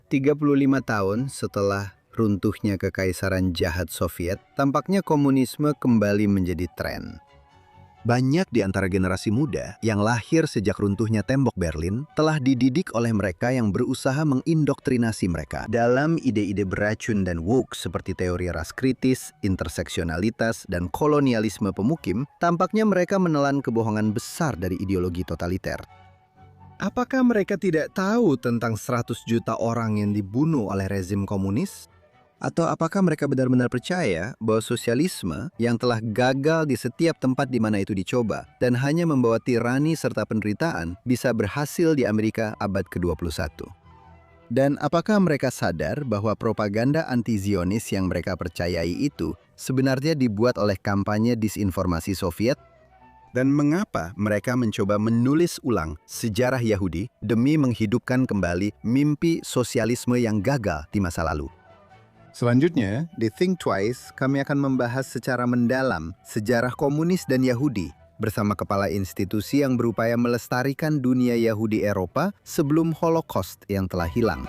35 tahun setelah runtuhnya kekaisaran jahat Soviet, tampaknya komunisme kembali menjadi tren. Banyak di antara generasi muda yang lahir sejak runtuhnya tembok Berlin telah dididik oleh mereka yang berusaha mengindoktrinasi mereka dalam ide-ide beracun dan woke seperti teori ras kritis, interseksionalitas, dan kolonialisme pemukim. Tampaknya mereka menelan kebohongan besar dari ideologi totaliter. Apakah mereka tidak tahu tentang 100 juta orang yang dibunuh oleh rezim komunis? Atau apakah mereka benar-benar percaya bahwa sosialisme yang telah gagal di setiap tempat di mana itu dicoba dan hanya membawa tirani serta penderitaan bisa berhasil di Amerika abad ke-21? Dan apakah mereka sadar bahwa propaganda anti-Zionis yang mereka percayai itu sebenarnya dibuat oleh kampanye disinformasi Soviet? Dan mengapa mereka mencoba menulis ulang sejarah Yahudi demi menghidupkan kembali mimpi sosialisme yang gagal di masa lalu? Selanjutnya, di Think Twice, kami akan membahas secara mendalam sejarah komunis dan Yahudi bersama kepala institusi yang berupaya melestarikan dunia Yahudi Eropa sebelum Holocaust yang telah hilang.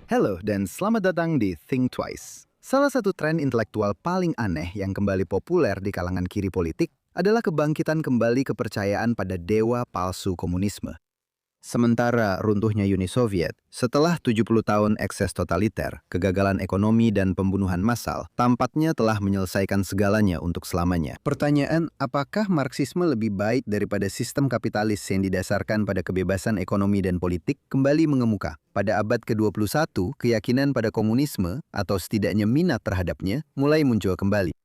Halo dan selamat datang di Think Twice. Salah satu tren intelektual paling aneh yang kembali populer di kalangan kiri politik adalah kebangkitan kembali kepercayaan pada dewa palsu komunisme. Sementara runtuhnya Uni Soviet, setelah 70 tahun ekses totaliter, kegagalan ekonomi dan pembunuhan massal, tampaknya telah menyelesaikan segalanya untuk selamanya. Pertanyaan, apakah Marxisme lebih baik daripada sistem kapitalis yang didasarkan pada kebebasan ekonomi dan politik kembali mengemuka? Pada abad ke-21, keyakinan pada komunisme, atau setidaknya minat terhadapnya, mulai muncul kembali.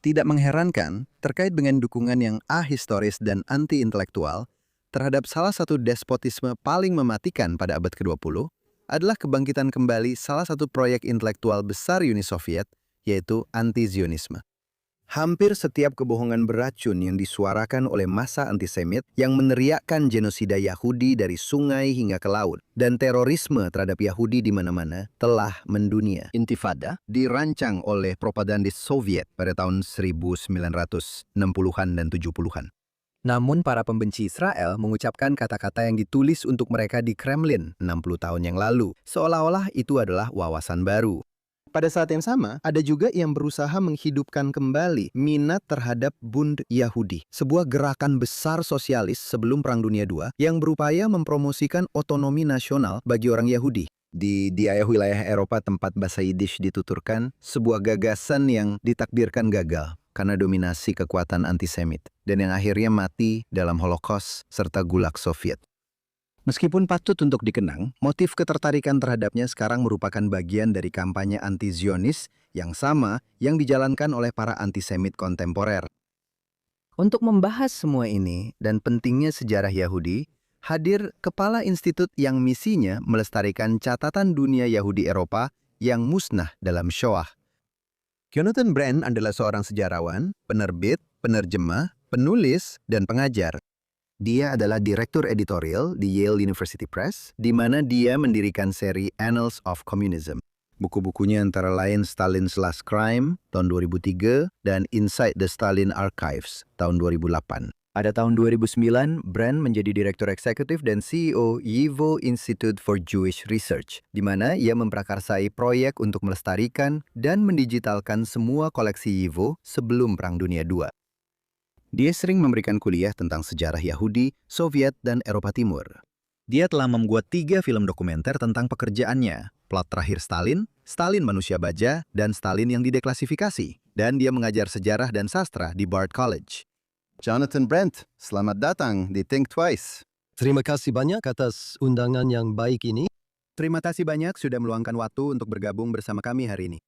Tidak mengherankan, terkait dengan dukungan yang ahistoris dan anti-intelektual, terhadap salah satu despotisme paling mematikan pada abad ke-20 adalah kebangkitan kembali salah satu proyek intelektual besar Uni Soviet, yaitu anti-Zionisme. Hampir setiap kebohongan beracun yang disuarakan oleh massa antisemit yang meneriakkan genosida Yahudi dari sungai hingga ke laut dan terorisme terhadap Yahudi di mana-mana telah mendunia. Intifada dirancang oleh propagandis Soviet pada tahun 1960-an dan 70-an. Namun para pembenci Israel mengucapkan kata-kata yang ditulis untuk mereka di Kremlin 60 tahun yang lalu, seolah-olah itu adalah wawasan baru. Pada saat yang sama, ada juga yang berusaha menghidupkan kembali minat terhadap Bund Yahudi, sebuah gerakan besar sosialis sebelum Perang Dunia II yang berupaya mempromosikan otonomi nasional bagi orang Yahudi. Di wilayah Eropa tempat bahasa Yiddish dituturkan, sebuah gagasan yang ditakdirkan gagal karena dominasi kekuatan antisemit, dan yang akhirnya mati dalam Holocaust serta Gulag Soviet. Meskipun patut untuk dikenang, motif ketertarikan terhadapnya sekarang merupakan bagian dari kampanye anti-Zionis yang sama yang dijalankan oleh para antisemit kontemporer. Untuk membahas semua ini dan pentingnya sejarah Yahudi, hadir Kepala Institut yang misinya melestarikan catatan dunia Yahudi Eropa yang musnah dalam Shoah. Jonathan Brand adalah seorang sejarawan, penerbit, penerjemah, penulis, dan pengajar. Dia adalah direktur editorial di Yale University Press, di mana dia mendirikan seri Annals of Communism. Buku-bukunya antara lain Stalin's Last Crime, tahun 2003, dan Inside the Stalin Archives, tahun 2008. Pada tahun 2009, Brand menjadi direktur eksekutif dan CEO YIVO Institute for Jewish Research, di mana ia memprakarsai proyek untuk melestarikan dan mendigitalkan semua koleksi YIVO sebelum Perang Dunia II. Dia sering memberikan kuliah tentang sejarah Yahudi, Soviet, dan Eropa Timur. Dia telah membuat 3 film dokumenter tentang pekerjaannya, Plot Terakhir Stalin, Stalin Manusia Baja, dan Stalin yang dideklasifikasi. Dan dia mengajar sejarah dan sastra di Bard College. Jonathan Brand, selamat datang di Think Twice. Terima kasih banyak atas undangan yang baik ini. Terima kasih banyak sudah meluangkan waktu untuk bergabung bersama kami hari ini.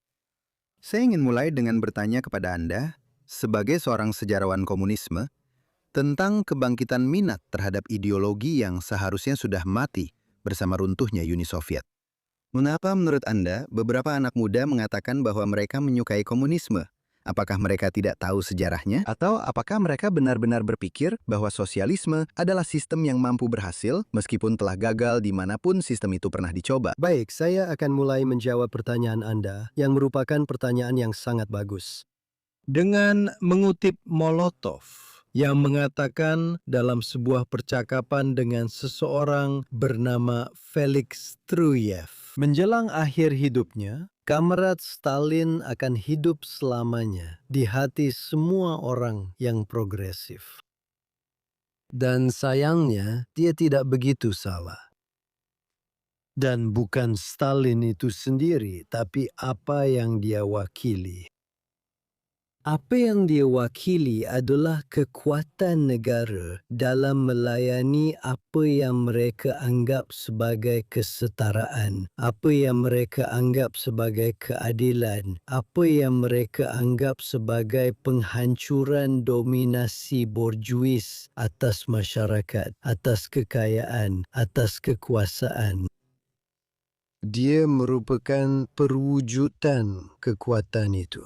Saya ingin mulai dengan bertanya kepada Anda, sebagai seorang sejarawan komunisme, tentang kebangkitan minat terhadap ideologi yang seharusnya sudah mati bersama runtuhnya Uni Soviet. Mengapa menurut Anda beberapa anak muda mengatakan bahwa mereka menyukai komunisme? Apakah mereka tidak tahu sejarahnya? Atau apakah mereka benar-benar berpikir bahwa sosialisme adalah sistem yang mampu berhasil meskipun telah gagal dimanapun sistem itu pernah dicoba? Baik, saya akan mulai menjawab pertanyaan Anda yang merupakan pertanyaan yang sangat bagus. Dengan mengutip Molotov yang mengatakan dalam sebuah percakapan dengan seseorang bernama Felix Truyev, menjelang akhir hidupnya, Kamrat Stalin akan hidup selamanya di hati semua orang yang progresif. Dan sayangnya, dia tidak begitu salah. Dan bukan Stalin itu sendiri, tapi apa yang dia wakili. Apa yang dia wakili adalah kekuatan negara dalam melayani apa yang mereka anggap sebagai kesetaraan, apa yang mereka anggap sebagai keadilan, apa yang mereka anggap sebagai penghancuran dominasi borjuis atas masyarakat, atas kekayaan, atas kekuasaan. Dia merupakan perwujudan kekuatan itu.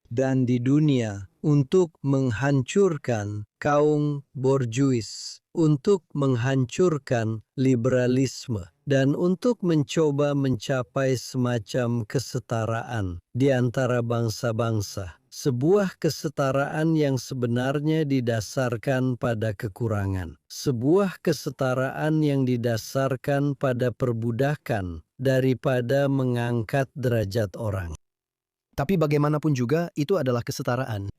Dan di dunia untuk menghancurkan kaum borjuis, untuk menghancurkan liberalisme, dan untuk mencoba mencapai semacam kesetaraan di antara bangsa-bangsa. Sebuah kesetaraan yang sebenarnya didasarkan pada kekurangan. Sebuah kesetaraan yang didasarkan pada perbudakan daripada mengangkat derajat orang. Tapi bagaimanapun juga, itu adalah kesetaraan.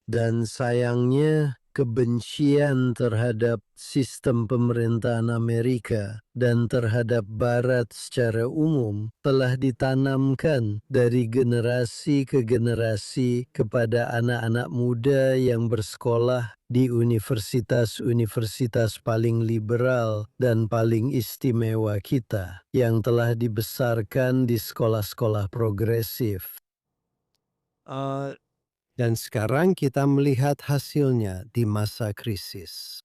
Dan sayangnya, kebencian terhadap sistem pemerintahan Amerika dan terhadap Barat secara umum telah ditanamkan dari generasi ke generasi kepada anak-anak muda yang bersekolah di universitas-universitas paling liberal dan paling istimewa kita, yang telah dibesarkan di sekolah-sekolah progresif. Dan sekarang kita melihat hasilnya di masa krisis.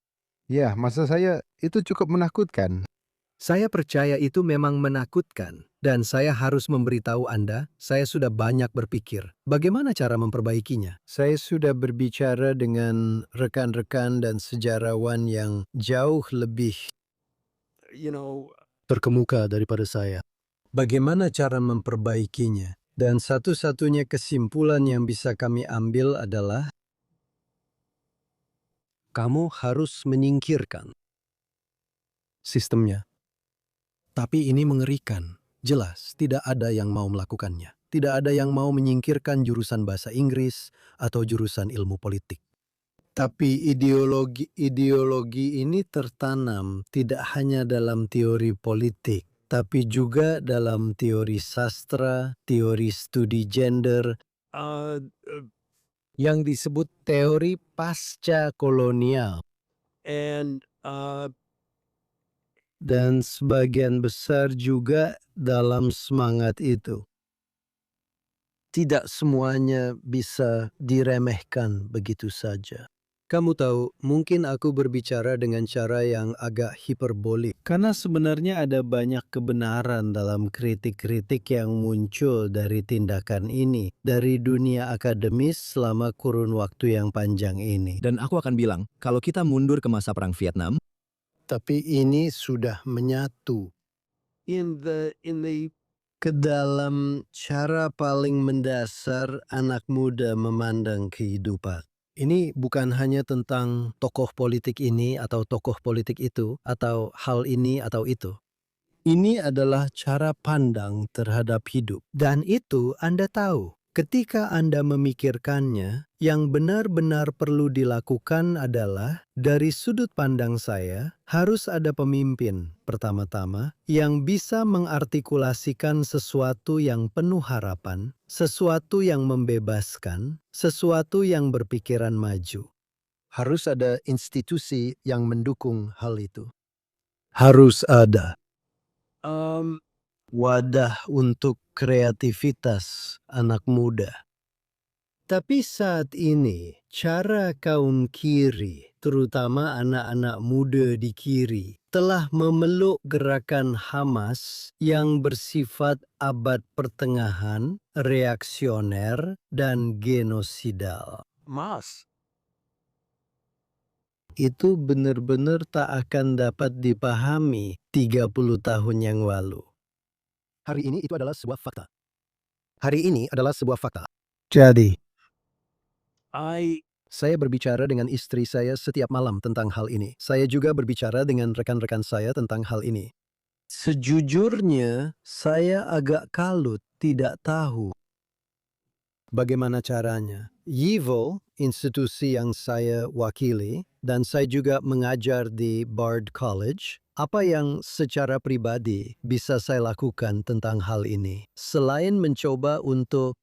Ya, masa saya itu cukup menakutkan. Saya percaya itu memang menakutkan, dan saya harus memberitahu Anda, saya sudah banyak berpikir bagaimana cara memperbaikinya. Saya sudah berbicara dengan rekan-rekan dan sejarawan yang jauh lebih terkemuka daripada saya. Bagaimana cara memperbaikinya? Dan satu-satunya kesimpulan yang bisa kami ambil adalah kamu harus menyingkirkan sistemnya. Tapi ini mengerikan. Jelas, tidak ada yang mau melakukannya. Tidak ada yang mau menyingkirkan jurusan bahasa Inggris atau jurusan ilmu politik. Tapi ideologi ini tertanam tidak hanya dalam teori politik, tapi juga dalam teori sastra, teori studi gender, yang disebut teori pasca kolonial. Dan sebagian besar juga dalam semangat itu. Tidak semuanya bisa diremehkan begitu saja. Kamu tahu, mungkin aku berbicara dengan cara yang agak hiperbolik. Karena sebenarnya ada banyak kebenaran dalam kritik-kritik yang muncul dari tindakan ini. Dari dunia akademis selama kurun waktu yang panjang ini. Dan aku akan bilang, kalau kita mundur ke masa Perang Vietnam, Tapi ini sudah menyatu ke dalam cara paling mendasar anak muda memandang kehidupan. Ini bukan hanya tentang tokoh politik ini atau tokoh politik itu, atau hal ini atau itu. Ini adalah cara pandang terhadap hidup. Dan itu Anda tahu. Ketika Anda memikirkannya, yang benar-benar perlu dilakukan adalah, dari sudut pandang saya, harus ada pemimpin, pertama-tama, yang bisa mengartikulasikan sesuatu yang penuh harapan, sesuatu yang membebaskan, sesuatu yang berpikiran maju. Harus ada institusi yang mendukung hal itu. Harus ada wadah untuk kreativitas anak muda. Tapi saat ini, cara kaum kiri, terutama anak-anak muda di kiri, telah memeluk gerakan Hamas yang bersifat abad pertengahan, reaksioner, dan genosidal. Mas. Itu benar-benar tak akan dapat dipahami 30 tahun yang lalu. Hari ini itu adalah sebuah fakta. Hari ini adalah sebuah fakta. Jadi, saya berbicara dengan istri saya setiap malam tentang hal ini. Saya juga berbicara dengan rekan-rekan saya tentang hal ini. Sejujurnya, saya agak kalut tidak tahu bagaimana caranya. YIVO, institusi yang saya wakili, dan saya juga mengajar di Bard College, apa yang secara pribadi bisa saya lakukan tentang hal ini? Selain mencoba untuk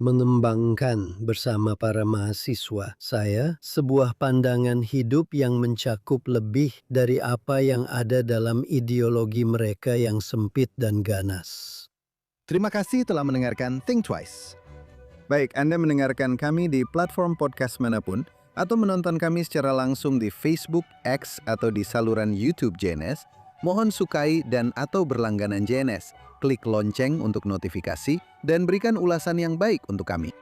mengembangkan bersama para mahasiswa saya sebuah pandangan hidup yang mencakup lebih dari apa yang ada dalam ideologi mereka yang sempit dan ganas. Terima kasih telah mendengarkan Think Twice. Baik, Anda mendengarkan kami di platform podcast manapun atau menonton kami secara langsung di Facebook, X, atau di saluran YouTube JNS, mohon sukai dan atau berlangganan JNS. Klik lonceng untuk notifikasi dan berikan ulasan yang baik untuk kami.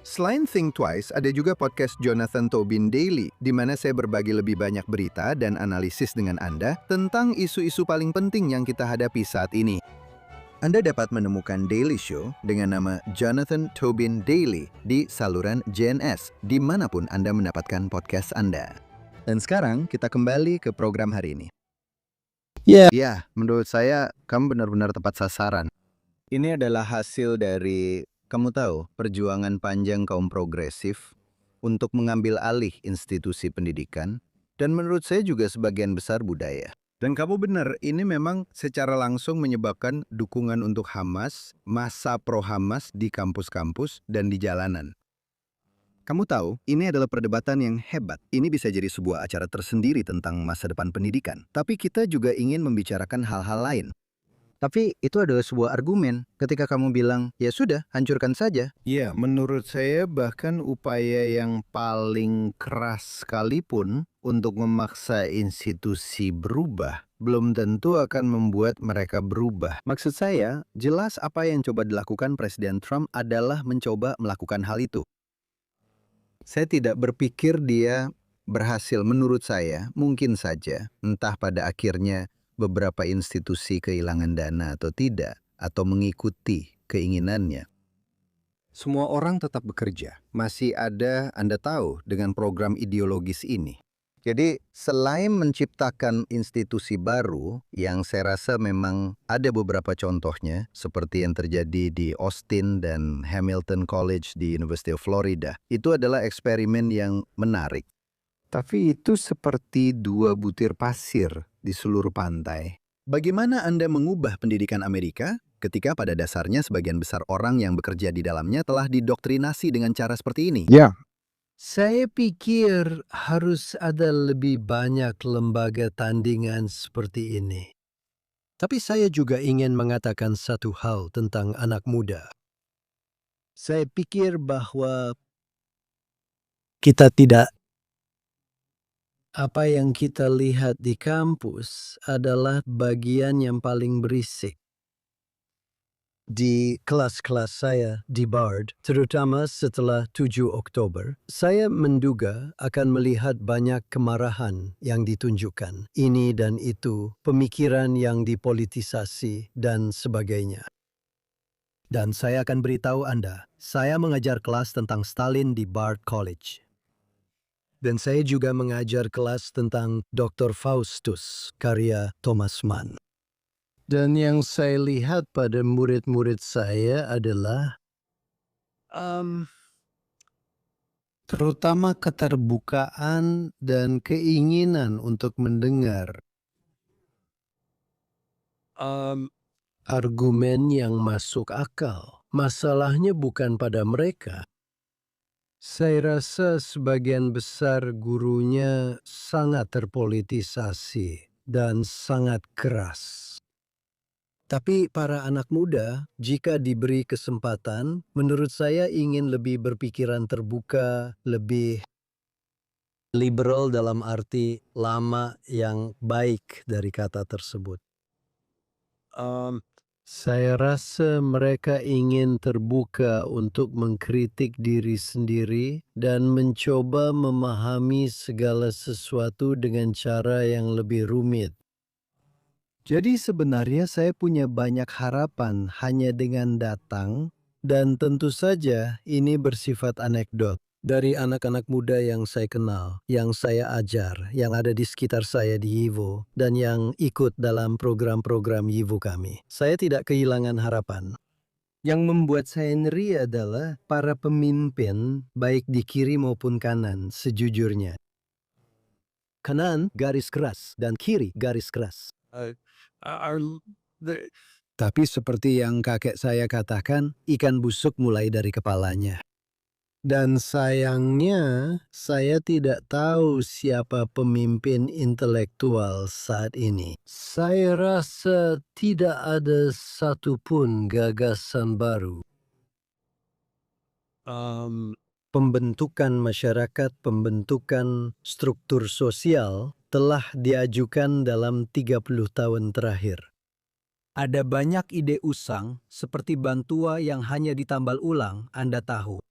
Selain Think Twice, ada juga podcast Jonathan Tobin Daily, di mana saya berbagi lebih banyak berita dan analisis dengan Anda tentang isu-isu paling penting yang kita hadapi saat ini. Anda dapat menemukan Daily Show dengan nama Jonathan Tobin Daily di saluran JNS, dimanapun Anda mendapatkan podcast Anda. Dan sekarang kita kembali ke program hari ini. Ya, menurut saya kamu benar-benar tepat sasaran. Ini adalah hasil dari, kamu tahu, perjuangan panjang kaum progresif untuk mengambil alih institusi pendidikan, dan menurut saya juga sebagian besar budaya. Dan kamu benar, ini memang secara langsung menyebabkan dukungan untuk Hamas, massa pro-Hamas di kampus-kampus dan di jalanan. Kamu tahu, ini adalah perdebatan yang hebat. Ini bisa jadi sebuah acara tersendiri tentang masa depan pendidikan. Tapi kita juga ingin membicarakan hal-hal lain. Tapi itu adalah sebuah argumen ketika kamu bilang, ya sudah, hancurkan saja. Ya, menurut saya bahkan upaya yang paling keras sekalipun untuk memaksa institusi berubah, belum tentu akan membuat mereka berubah. Maksud saya, jelas apa yang coba dilakukan Presiden Trump adalah mencoba melakukan hal itu. Saya tidak berpikir dia berhasil. Menurut saya, mungkin saja, entah pada akhirnya beberapa institusi kehilangan dana atau tidak, atau mengikuti keinginannya. Semua orang tetap bekerja. Masih ada, Anda tahu, dengan program ideologis ini. Jadi, selain menciptakan institusi baru, yang saya rasa memang ada beberapa contohnya, seperti yang terjadi di Austin dan Hamilton College di University of Florida, itu adalah eksperimen yang menarik. Tapi itu seperti dua butir pasir di seluruh pantai. Bagaimana Anda mengubah pendidikan Amerika ketika pada dasarnya sebagian besar orang yang bekerja di dalamnya telah didoktrinasi dengan cara seperti ini? Saya pikir harus ada lebih banyak lembaga tandingan seperti ini. Tapi saya juga ingin mengatakan satu hal tentang anak muda. Saya pikir bahwa kita tidak apa yang kita lihat di kampus adalah bagian yang paling berisik. Di kelas-kelas saya di Bard, terutama setelah 7 Oktober, saya menduga akan melihat banyak kemarahan yang ditunjukkan. Ini dan itu, pemikiran yang dipolitisasi, dan sebagainya. Dan saya akan beritahu Anda, saya mengajar kelas tentang Stalin di Bard College. Dan saya juga mengajar kelas tentang Dr. Faustus, karya Thomas Mann. Dan yang saya lihat pada murid-murid saya adalah terutama keterbukaan dan keinginan untuk mendengar argumen yang masuk akal. Masalahnya bukan pada mereka. Saya rasa sebagian besar gurunya sangat terpolitisasi dan sangat keras. Tapi para anak muda, jika diberi kesempatan, menurut saya ingin lebih berpikiran terbuka, lebih Liberal dalam arti lama yang baik dari kata tersebut. Saya rasa mereka ingin terbuka untuk mengkritik diri sendiri dan mencoba memahami segala sesuatu dengan cara yang lebih rumit. Jadi sebenarnya saya punya banyak harapan hanya dengan datang, dan tentu saja ini bersifat anekdot. Dari anak-anak muda yang saya kenal, yang saya ajar, yang ada di sekitar saya di Yivo, dan yang ikut dalam program-program Yivo kami. Saya tidak kehilangan harapan. Yang membuat saya ngeri adalah para pemimpin, baik di kiri maupun kanan, sejujurnya. Kanan garis keras, dan kiri garis keras. Tapi seperti yang kakek saya katakan, ikan busuk mulai dari kepalanya. Dan sayangnya, saya tidak tahu siapa pemimpin intelektual saat ini. Saya rasa tidak ada satupun gagasan baru. Pembentukan masyarakat, pembentukan struktur sosial telah diajukan dalam 30 tahun terakhir. Ada banyak ide usang seperti bantua yang hanya ditambal ulang, Anda tahu.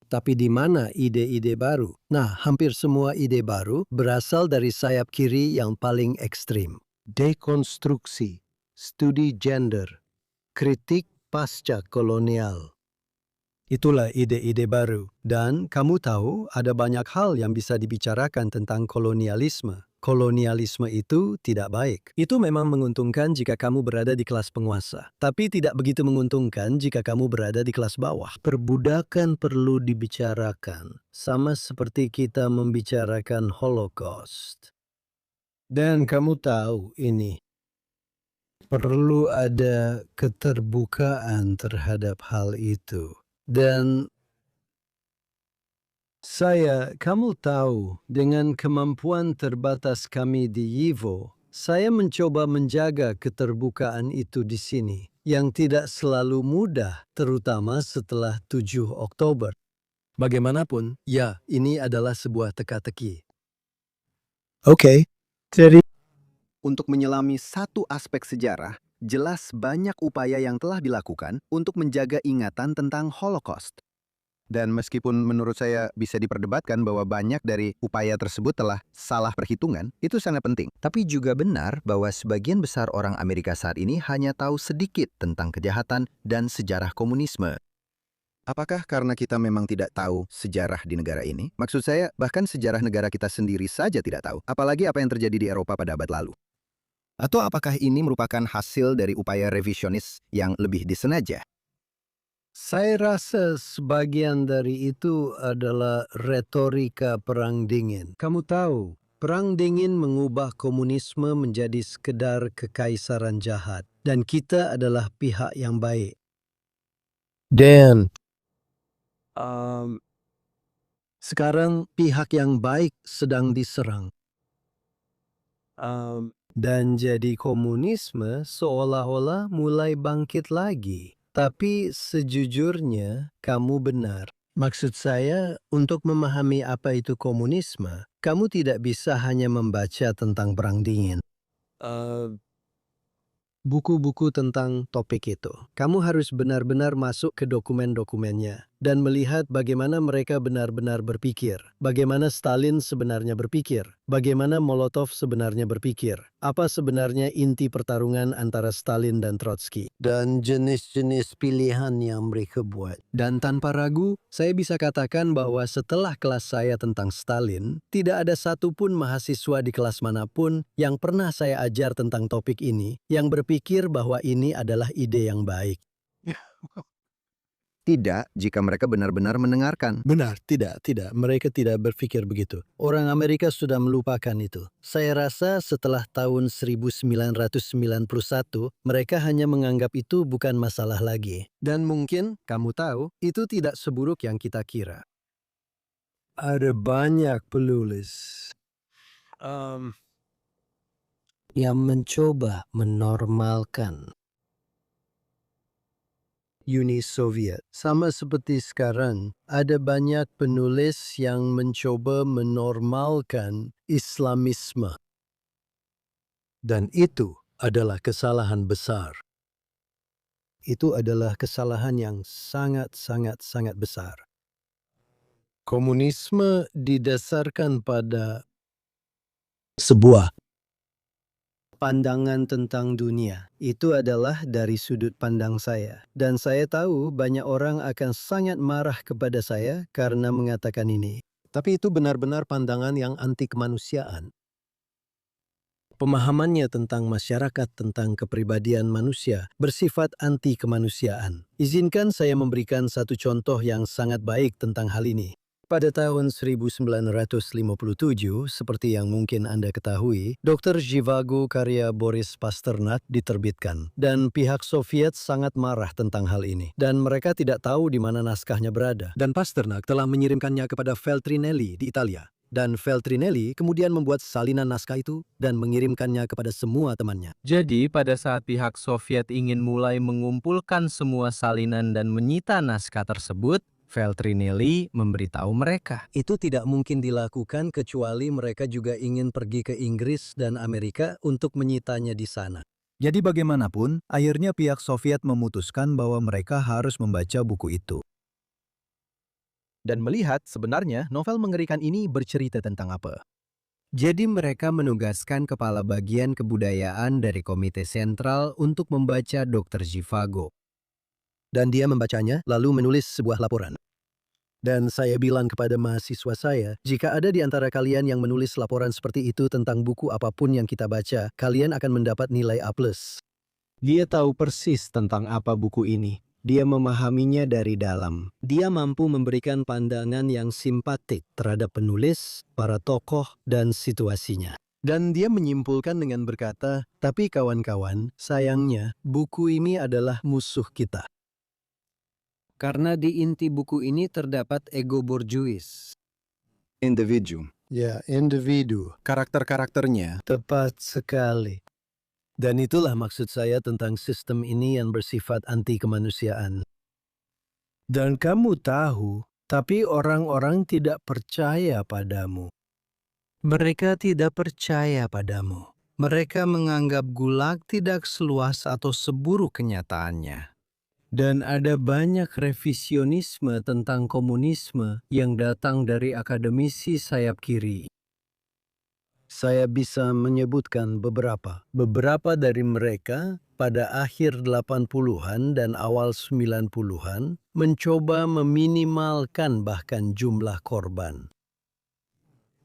Tapi di mana ide-ide baru? Nah, hampir semua ide baru berasal dari sayap kiri yang paling ekstrim. Dekonstruksi, studi gender, kritik pasca kolonial. Itulah ide-ide baru. Dan kamu tahu ada banyak hal yang bisa dibicarakan tentang kolonialisme. Kolonialisme itu tidak baik. Itu memang menguntungkan jika kamu berada di kelas penguasa. Tapi tidak begitu menguntungkan jika kamu berada di kelas bawah. Perbudakan perlu dibicarakan. Sama seperti kita membicarakan Holocaust. Dan kamu tahu ini. Perlu ada keterbukaan terhadap hal itu. Dan kamu tahu, dengan kemampuan terbatas kami di Yivo, saya mencoba menjaga keterbukaan itu di sini, yang tidak selalu mudah, terutama setelah 7 Oktober. Bagaimanapun, ya, ini adalah sebuah teka-teki. Oke, jadi Untuk menyelami satu aspek sejarah, jelas banyak upaya yang telah dilakukan untuk menjaga ingatan tentang Holocaust. Dan meskipun menurut saya bisa diperdebatkan bahwa banyak dari upaya tersebut telah salah perhitungan, itu sangat penting. Tapi juga benar bahwa sebagian besar orang Amerika saat ini hanya tahu sedikit tentang kejahatan dan sejarah komunisme. Apakah karena kita memang tidak tahu sejarah di negara ini? Maksud saya, bahkan sejarah negara kita sendiri saja tidak tahu, apalagi apa yang terjadi di Eropa pada abad lalu. Atau apakah ini merupakan hasil dari upaya revisionis yang lebih disengaja? saya rasa sebagian dari itu adalah retorika Perang Dingin. Kamu tahu, Perang Dingin mengubah komunisme menjadi sekedar kekaisaran jahat. Dan kita adalah pihak yang baik. Dan sekarang pihak yang baik sedang diserang. Dan jadi komunisme seolah-olah mulai bangkit lagi. Tapi sejujurnya kamu benar. Maksud saya, untuk memahami apa itu komunisme, kamu tidak bisa hanya membaca tentang Perang Dingin. Buku-buku tentang topik itu. Kamu harus benar-benar masuk ke dokumen-dokumennya dan melihat bagaimana mereka benar-benar berpikir, bagaimana Stalin sebenarnya berpikir, bagaimana Molotov sebenarnya berpikir, apa sebenarnya inti pertarungan antara Stalin dan Trotsky, dan jenis-jenis pilihan yang mereka buat. Dan tanpa ragu, saya bisa katakan bahwa setelah kelas saya tentang Stalin, tidak ada satupun mahasiswa di kelas manapun yang pernah saya ajar tentang topik ini yang berpikir bahwa ini adalah ide yang baik. Tidak jika mereka benar-benar mendengarkan. Benar, tidak. Mereka tidak berpikir begitu. Orang Amerika sudah melupakan itu. Saya rasa setelah tahun 1991, mereka hanya menganggap itu bukan masalah lagi. Dan mungkin, kamu tahu, itu tidak seburuk yang kita kira. Ada banyak penulis yang mencoba menormalkan Uni Soviet. Sama seperti sekarang, ada banyak penulis yang mencoba menormalkan Islamisme. Dan itu adalah kesalahan besar. Itu adalah kesalahan yang sangat besar. Komunisme didasarkan pada sebuah pandangan tentang dunia. Itu adalah dari sudut pandang saya. Dan saya tahu banyak orang akan sangat marah kepada saya karena mengatakan ini. Tapi itu benar-benar pandangan yang anti kemanusiaan. Pemahamannya tentang masyarakat, tentang kepribadian manusia, bersifat anti kemanusiaan. Izinkan saya memberikan satu contoh yang sangat baik tentang hal ini. Pada tahun 1957, seperti yang mungkin Anda ketahui, Dr. Zhivago karya Boris Pasternak diterbitkan. Dan pihak Soviet sangat marah tentang hal ini. Dan mereka tidak tahu di mana naskahnya berada. Dan Pasternak telah mengirimkannya kepada Feltrinelli di Italia. Dan Feltrinelli kemudian membuat salinan naskah itu dan mengirimkannya kepada semua temannya. Jadi, pada saat pihak Soviet ingin mulai mengumpulkan semua salinan dan menyita naskah tersebut, Feltrinelli memberitahu mereka. Itu tidak mungkin dilakukan kecuali mereka juga ingin pergi ke Inggris dan Amerika untuk menyitanya di sana. Jadi bagaimanapun, akhirnya pihak Soviet memutuskan bahwa mereka harus membaca buku itu. Dan melihat sebenarnya novel mengerikan ini bercerita tentang apa. Jadi mereka menugaskan kepala bagian kebudayaan dari Komite Sentral untuk membaca Dr. Zhivago. Dan dia membacanya lalu menulis sebuah laporan. Dan saya bilang kepada mahasiswa saya, jika ada di antara kalian yang menulis laporan seperti itu tentang buku apapun yang kita baca, kalian akan mendapat nilai A+. Dia tahu persis tentang apa buku ini. Dia memahaminya dari dalam. Dia mampu memberikan pandangan yang simpatik terhadap penulis, para tokoh, dan situasinya. Dan dia menyimpulkan dengan berkata, tapi kawan-kawan, sayangnya buku ini adalah musuh kita. Karena di inti buku ini terdapat ego borjuis. Individu. Ya, individu. Karakter-karakternya. Tepat sekali. Dan itulah maksud saya tentang sistem ini yang bersifat anti kemanusiaan. Dan kamu tahu, tapi orang-orang tidak percaya padamu. Mereka tidak percaya padamu. Mereka menganggap Gulag tidak seluas atau seburuk kenyataannya. Dan ada banyak revisionisme tentang komunisme yang datang dari akademisi sayap kiri. Saya bisa menyebutkan beberapa. Beberapa dari mereka pada akhir 80-an dan awal 90-an mencoba meminimalkan bahkan jumlah korban.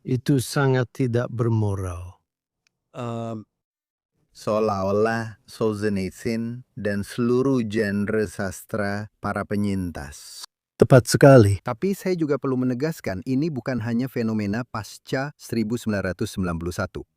Itu sangat tidak bermoral. Seolah-olah Solzhenitsyn dan seluruh genre sastra para penyintas. Tepat sekali. Tapi saya juga perlu menegaskan ini bukan hanya fenomena pasca 1991.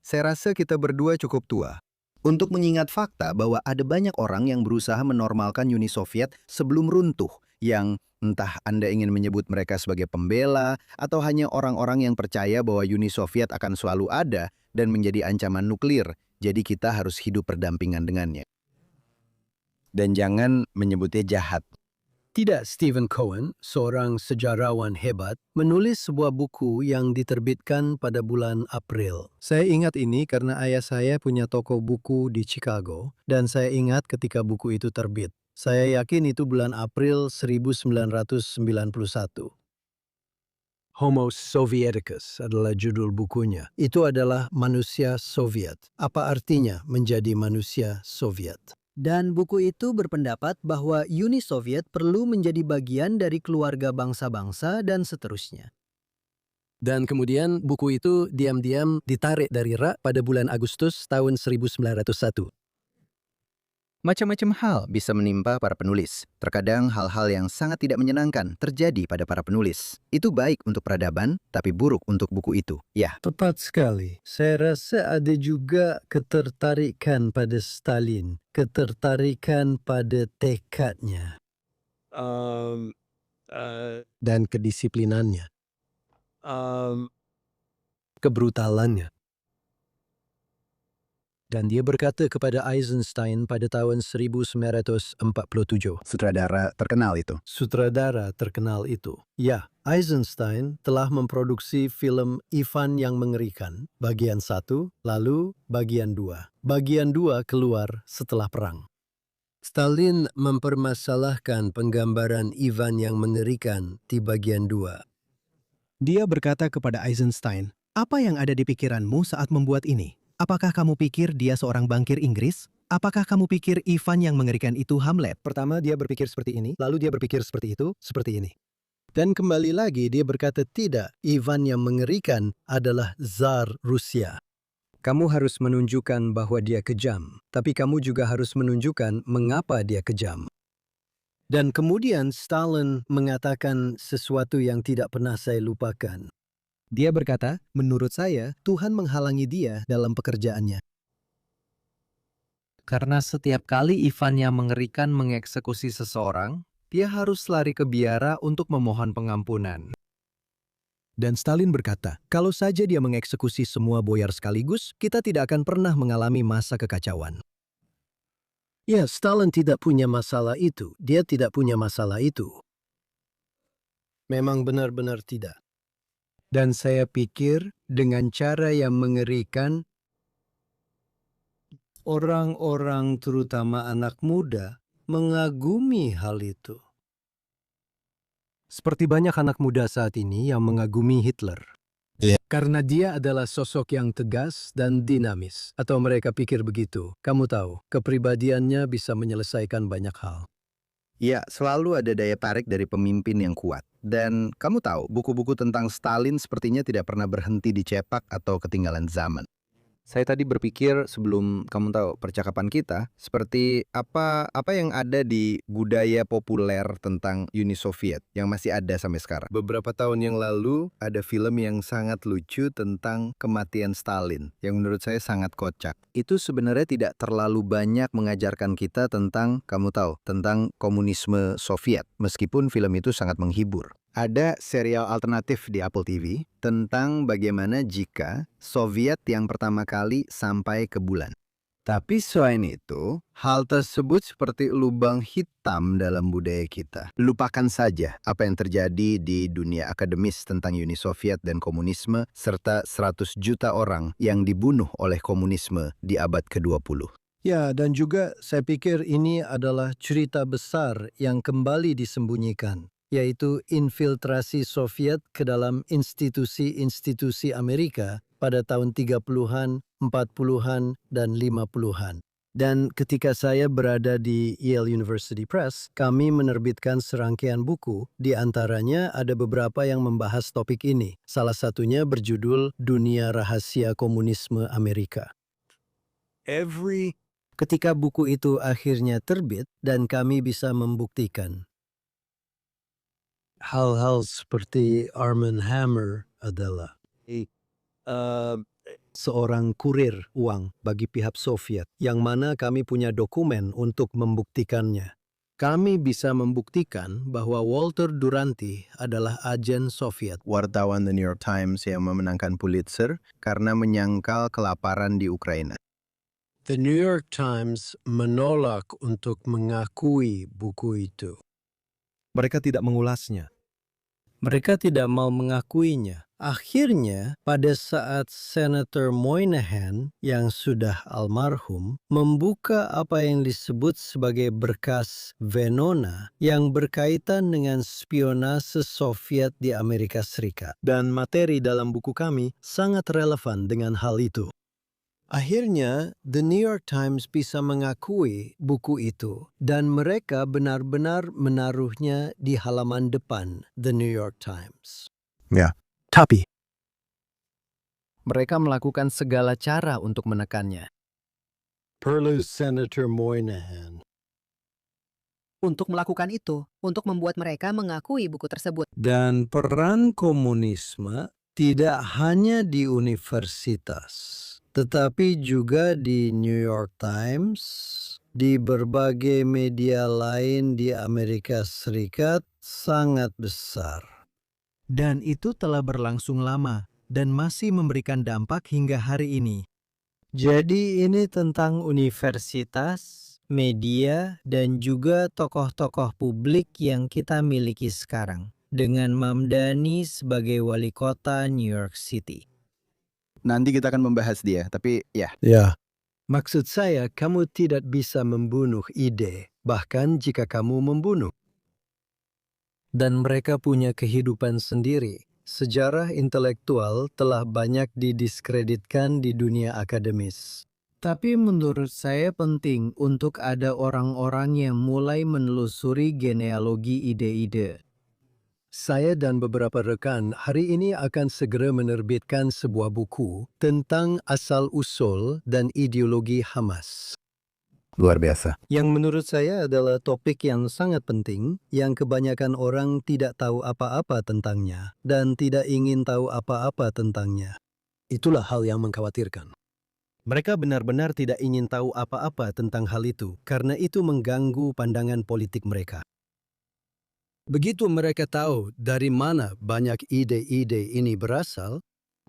Saya rasa kita berdua cukup tua untuk mengingat fakta bahwa ada banyak orang yang berusaha menormalkan Uni Soviet sebelum runtuh, yang entah Anda ingin menyebut mereka sebagai pembela atau hanya orang-orang yang percaya bahwa Uni Soviet akan selalu ada dan menjadi ancaman nuklir, jadi kita harus hidup berdampingan dengannya. Dan jangan menyebutnya jahat. Tidak, Stephen Cohen, seorang sejarawan hebat, menulis sebuah buku yang diterbitkan pada bulan April. Saya ingat ini karena ayah saya punya toko buku di Chicago, dan saya ingat ketika buku itu terbit. Saya yakin itu bulan April 1991. Homo Sovieticus adalah judul bukunya. Itu adalah manusia Soviet. Apa artinya menjadi manusia Soviet? Dan buku itu berpendapat bahwa Uni Soviet perlu menjadi bagian dari keluarga bangsa-bangsa dan seterusnya. Dan kemudian buku itu diam-diam ditarik dari rak pada bulan Agustus tahun 1901. Macam-macam hal bisa menimpa para penulis. Terkadang hal-hal yang sangat tidak menyenangkan terjadi pada para penulis. Itu baik untuk peradaban, tapi buruk untuk buku itu. Ya. Tepat sekali. Saya rasa ada juga ketertarikan pada Stalin, ketertarikan pada tekadnya, dan kedisiplinannya, kebrutalannya. Dan dia berkata kepada Eisenstein pada tahun 1947. Sutradara terkenal itu. Sutradara terkenal itu. Ya, Eisenstein telah memproduksi film Ivan yang Mengerikan, bagian 1, lalu bagian 2. Bagian 2 keluar setelah perang. Stalin mempermasalahkan penggambaran Ivan yang Mengerikan di bagian 2. Dia berkata kepada Eisenstein, "Apa yang ada di pikiranmu saat membuat ini? Apakah kamu pikir dia seorang bankir Inggris? Apakah kamu pikir Ivan yang Mengerikan itu Hamlet?" Pertama dia berpikir seperti ini, lalu dia berpikir seperti itu, seperti ini. Dan kembali lagi dia berkata tidak, Ivan yang Mengerikan adalah Tsar Rusia. Kamu harus menunjukkan bahwa dia kejam, tapi kamu juga harus menunjukkan mengapa dia kejam. Dan kemudian Stalin mengatakan sesuatu yang tidak pernah saya lupakan. Dia berkata, "Menurut saya, Tuhan menghalangi dia dalam pekerjaannya." Karena setiap kali Ivan yang Mengerikan mengeksekusi seseorang, dia harus lari ke biara untuk memohon pengampunan. Dan Stalin berkata, "Kalau saja dia mengeksekusi semua boyar sekaligus, kita tidak akan pernah mengalami masa kekacauan." Ya, Stalin tidak punya masalah itu. Dia tidak punya masalah itu. Memang benar-benar tidak. Dan saya pikir dengan cara yang mengerikan, orang-orang terutama anak muda mengagumi hal itu. Seperti banyak anak muda saat ini yang mengagumi Hitler. Karena dia adalah sosok yang tegas dan dinamis. Atau mereka pikir begitu. Kamu tahu, kepribadiannya bisa menyelesaikan banyak hal. Ya, selalu ada daya tarik dari pemimpin yang kuat. Dan kamu tahu, buku-buku tentang Stalin sepertinya tidak pernah berhenti dicetak atau ketinggalan zaman. Saya tadi berpikir sebelum kamu tahu percakapan kita, seperti apa yang ada di budaya populer tentang Uni Soviet yang masih ada sampai sekarang. Beberapa tahun yang lalu ada film yang sangat lucu tentang kematian Stalin yang menurut saya sangat kocak. Itu sebenarnya tidak terlalu banyak mengajarkan kita tentang, kamu tahu, tentang komunisme Soviet, meskipun film itu sangat menghibur. Ada serial alternatif di Apple TV tentang bagaimana jika Soviet yang pertama kali sampai ke bulan. Tapi selain itu, hal tersebut seperti lubang hitam dalam budaya kita. Lupakan saja apa yang terjadi di dunia akademis tentang Uni Soviet dan komunisme, serta 100 juta orang yang dibunuh oleh komunisme di abad ke-20. Ya, dan juga saya pikir ini adalah cerita besar yang kembali disembunyikan, yaitu infiltrasi Soviet ke dalam institusi-institusi Amerika pada tahun 30-an, 40-an, dan 50-an. Dan ketika saya berada di Yale University Press, kami menerbitkan serangkaian buku, di antaranya ada beberapa yang membahas topik ini. Salah satunya berjudul Dunia Rahasia Komunisme Amerika. Ketika buku itu akhirnya terbit dan kami bisa membuktikan hal-hal seperti Armand Hammer adalah seorang kurir uang bagi pihak Soviet, yang mana kami punya dokumen untuk membuktikannya. Kami bisa membuktikan bahwa Walter Duranty adalah agen Soviet. Wartawan The New York Times yang memenangkan Pulitzer karena menyangkal kelaparan di Ukraina. The New York Times menolak untuk mengakui buku itu. Mereka tidak mengulasnya. Mereka tidak mau mengakuinya. Akhirnya, pada saat Senator Moynihan yang sudah almarhum membuka apa yang disebut sebagai berkas Venona yang berkaitan dengan spionase Soviet di Amerika Serikat. Dan materi dalam buku kami sangat relevan dengan hal itu. Akhirnya, The New York Times bisa mengakui buku itu dan mereka benar-benar menaruhnya di halaman depan The New York Times. Ya. Tapi, Mereka melakukan segala cara untuk menekannya. perlu Senator Moynihan Untuk melakukan itu, untuk membuat mereka mengakui buku tersebut. dan peran komunisme tidak hanya di universitas, tetapi juga di New York Times, di berbagai media lain di Amerika Serikat sangat besar. Dan itu telah berlangsung lama dan masih memberikan dampak hingga hari ini. Jadi ini tentang universitas, media, dan juga tokoh-tokoh publik yang kita miliki sekarang. Dengan Mamdani sebagai wali kota New York City. Nanti kita akan membahas dia, tapi ya. Ya. Maksud saya, kamu tidak bisa membunuh ide, bahkan jika kamu membunuh. Dan mereka punya kehidupan sendiri. Sejarah intelektual telah banyak didiskreditkan di dunia akademis. Tapi menurut saya penting untuk ada orang-orang yang mulai menelusuri genealogi ide-ide. Saya dan beberapa rekan hari ini akan segera menerbitkan sebuah buku tentang asal-usul dan ideologi Hamas. Luar biasa. Yang menurut saya adalah topik yang sangat penting, yang kebanyakan orang tidak tahu apa-apa tentangnya dan tidak ingin tahu apa-apa tentangnya. Itulah hal yang mengkhawatirkan. Mereka benar-benar tidak ingin tahu apa-apa tentang hal itu, karena itu mengganggu pandangan politik mereka. Begitu mereka tahu dari mana banyak ide-ide ini berasal,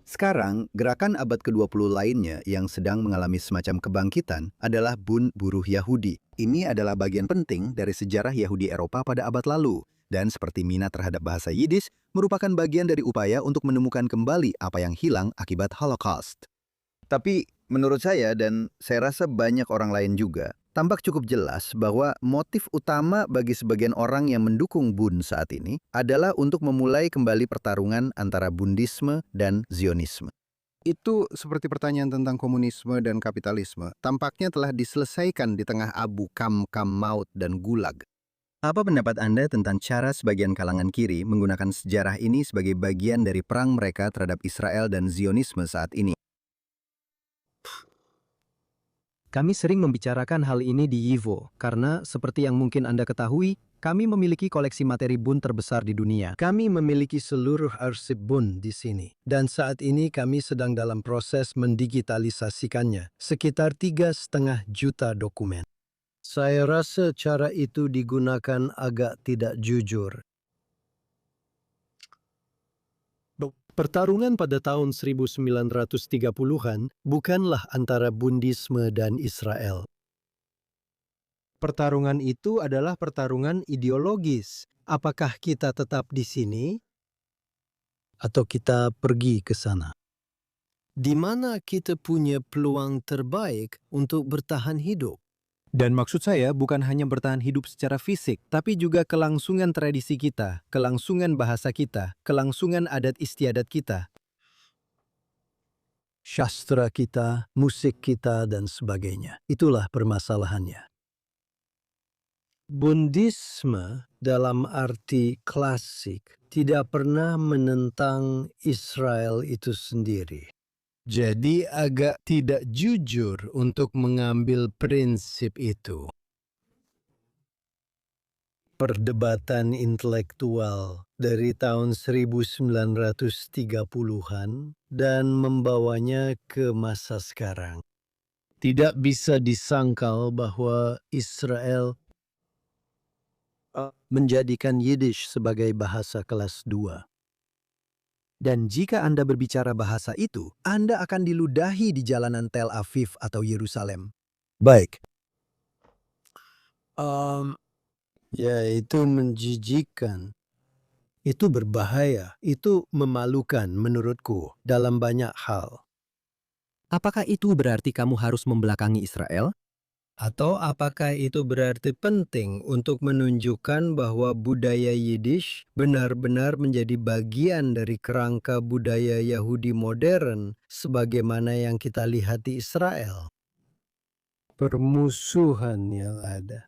Sekarang, gerakan abad ke-20 lainnya yang sedang mengalami semacam kebangkitan adalah Bund Buruh Yahudi. Ini adalah bagian penting dari sejarah Yahudi Eropa pada abad lalu. Dan seperti minat terhadap bahasa Yiddish, merupakan bagian dari upaya untuk menemukan kembali apa yang hilang akibat Holocaust. Tapi menurut saya dan saya rasa banyak orang lain juga, tampak cukup jelas bahwa motif utama bagi sebagian orang yang mendukung Bund saat ini adalah untuk memulai kembali pertarungan antara Bundisme dan Zionisme. Itu seperti pertanyaan tentang komunisme dan kapitalisme, tampaknya telah diselesaikan di tengah abu kam maut dan gulag. Apa pendapat Anda tentang cara sebagian kalangan kiri menggunakan sejarah ini sebagai bagian dari perang mereka terhadap Israel dan Zionisme saat ini? kami sering membicarakan hal ini di YIVO, karena seperti yang mungkin Anda ketahui, kami memiliki koleksi materi Bund terbesar di dunia. Kami memiliki seluruh arsip Bund di sini. Dan saat ini kami sedang dalam proses mendigitalisasikannya, sekitar 3,5 juta dokumen. Saya rasa cara itu digunakan agak tidak jujur. Pertarungan pada tahun 1930-an bukanlah antara Bundisme dan Israel. Pertarungan itu adalah pertarungan ideologis. Apakah kita tetap di sini atau kita pergi ke sana? Di mana kita punya peluang terbaik untuk bertahan hidup? Dan maksud saya bukan hanya bertahan hidup secara fisik, tapi juga kelangsungan tradisi kita, kelangsungan bahasa kita, kelangsungan adat istiadat kita, Sastra kita, musik kita, dan sebagainya. Itulah permasalahannya. Bundisme dalam arti klasik tidak pernah menentang Israel itu sendiri. Jadi agak tidak jujur untuk mengambil prinsip itu. Perdebatan intelektual dari tahun 1930-an dan membawanya ke masa sekarang. Tidak bisa disangkal bahwa Israel menjadikan Yiddish sebagai bahasa kelas 2. Dan jika Anda berbicara bahasa itu, Anda akan diludahi di jalanan Tel Aviv atau Yerusalem. Baik. Ya, itu menjijikkan. Itu berbahaya. Itu memalukan menurutku dalam banyak hal. Apakah itu berarti kamu harus membelakangi Israel? Atau apakah itu berarti penting untuk menunjukkan bahwa budaya Yiddish benar-benar menjadi bagian dari kerangka budaya Yahudi modern sebagaimana yang kita lihat di Israel? Permusuhan yang ada.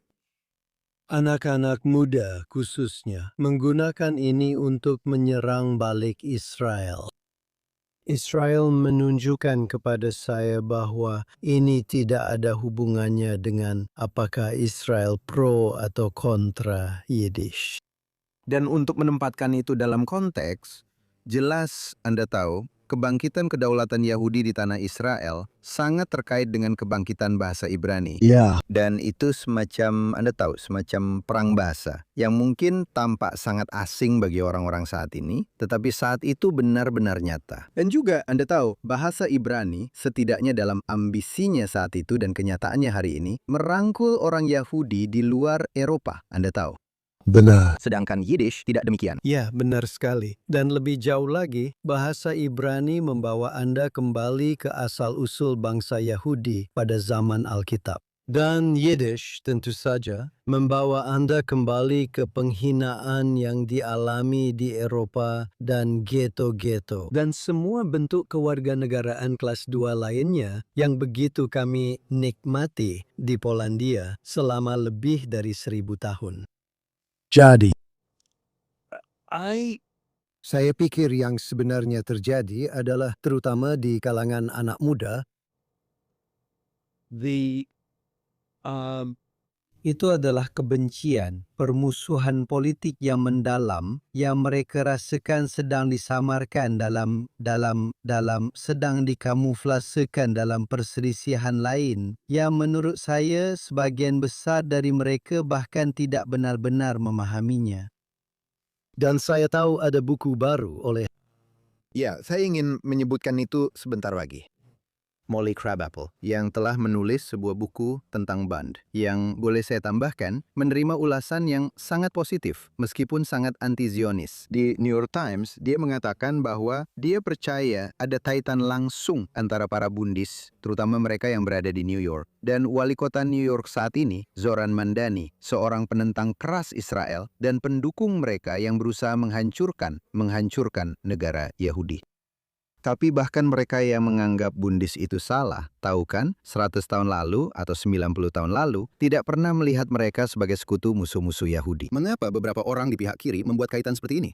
Anak-anak muda khususnya menggunakan ini untuk menyerang balik Israel. Israel menunjukkan kepada saya bahwa ini tidak ada hubungannya dengan apakah Israel pro atau kontra Yiddish. Dan untuk menempatkan itu dalam konteks, jelas Anda tahu kebangkitan kedaulatan Yahudi di tanah Israel sangat terkait dengan kebangkitan bahasa Ibrani. Ya. Dan itu semacam, Anda tahu, semacam perang bahasa yang mungkin tampak sangat asing bagi orang-orang saat ini, tetapi saat itu benar-benar nyata. Dan juga Anda tahu, bahasa Ibrani setidaknya dalam ambisinya saat itu dan kenyataannya hari ini, merangkul orang Yahudi di luar Eropa, Anda tahu. Benar. Sedangkan Yiddish tidak demikian. Ya, benar sekali. Dan lebih jauh lagi, bahasa Ibrani membawa Anda kembali ke asal-usul bangsa Yahudi pada zaman Alkitab. Dan Yiddish tentu saja membawa Anda kembali ke penghinaan yang dialami di Eropa dan ghetto-ghetto. Dan semua bentuk kewarganegaraan kelas 2 lainnya yang begitu kami nikmati di Polandia selama lebih dari 1000 tahun. Jadi, saya pikir yang sebenarnya terjadi adalah terutama di kalangan anak muda. Itu adalah kebencian, permusuhan politik yang mendalam yang mereka rasakan sedang disamarkan sedang dikamuflasekan dalam perselisihan lain yang menurut saya sebagian besar dari mereka bahkan tidak benar-benar memahaminya. Dan saya tahu ada buku baru oleh Ya, saya ingin menyebutkan itu sebentar lagi. Molly Crabapple, yang telah menulis sebuah buku tentang Bund, yang boleh saya tambahkan, menerima ulasan yang sangat positif, meskipun sangat anti-Zionis. Di New York Times, dia mengatakan bahwa dia percaya ada kaitan langsung antara para Bundis, terutama mereka yang berada di New York, dan wali kota New York saat ini, Zoran Mandani, seorang penentang keras Israel dan pendukung mereka yang berusaha menghancurkan negara Yahudi. Tapi bahkan mereka yang menganggap Bundis itu salah, tahu kan, 100 tahun lalu atau 90 tahun lalu, tidak pernah melihat mereka sebagai sekutu musuh-musuh Yahudi. Mengapa beberapa orang di pihak kiri membuat kaitan seperti ini?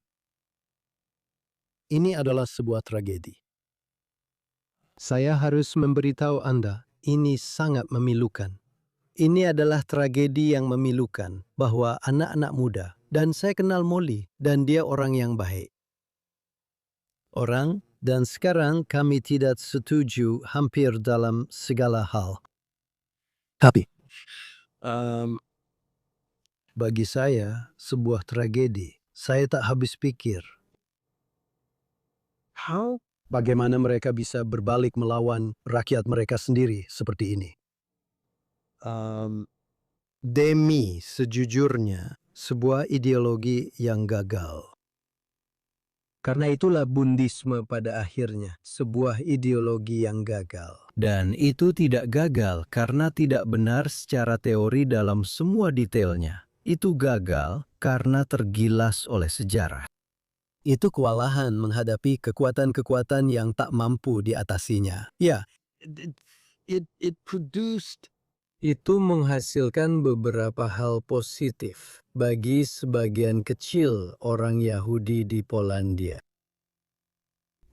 Ini adalah sebuah tragedi. Saya harus memberitahu Anda, ini sangat memilukan. Ini adalah tragedi yang memilukan bahwa anak-anak muda, dan saya kenal Molly, dan dia orang yang baik. Dan sekarang kami tidak setuju hampir dalam segala hal. Tapi, bagi saya, sebuah tragedi. Saya tak habis pikir. Bagaimana mereka bisa berbalik melawan rakyat mereka sendiri seperti ini? Demi sejujurnya, sebuah ideologi yang gagal. Karena itulah Bundisme pada akhirnya, sebuah ideologi yang gagal. Dan itu tidak gagal karena tidak benar secara teori dalam semua detailnya. Itu gagal karena tergilas oleh sejarah. Itu kewalahan menghadapi kekuatan-kekuatan yang tak mampu diatasinya. Ya, itu menghasilkan beberapa hal positif bagi sebagian kecil orang Yahudi di Polandia.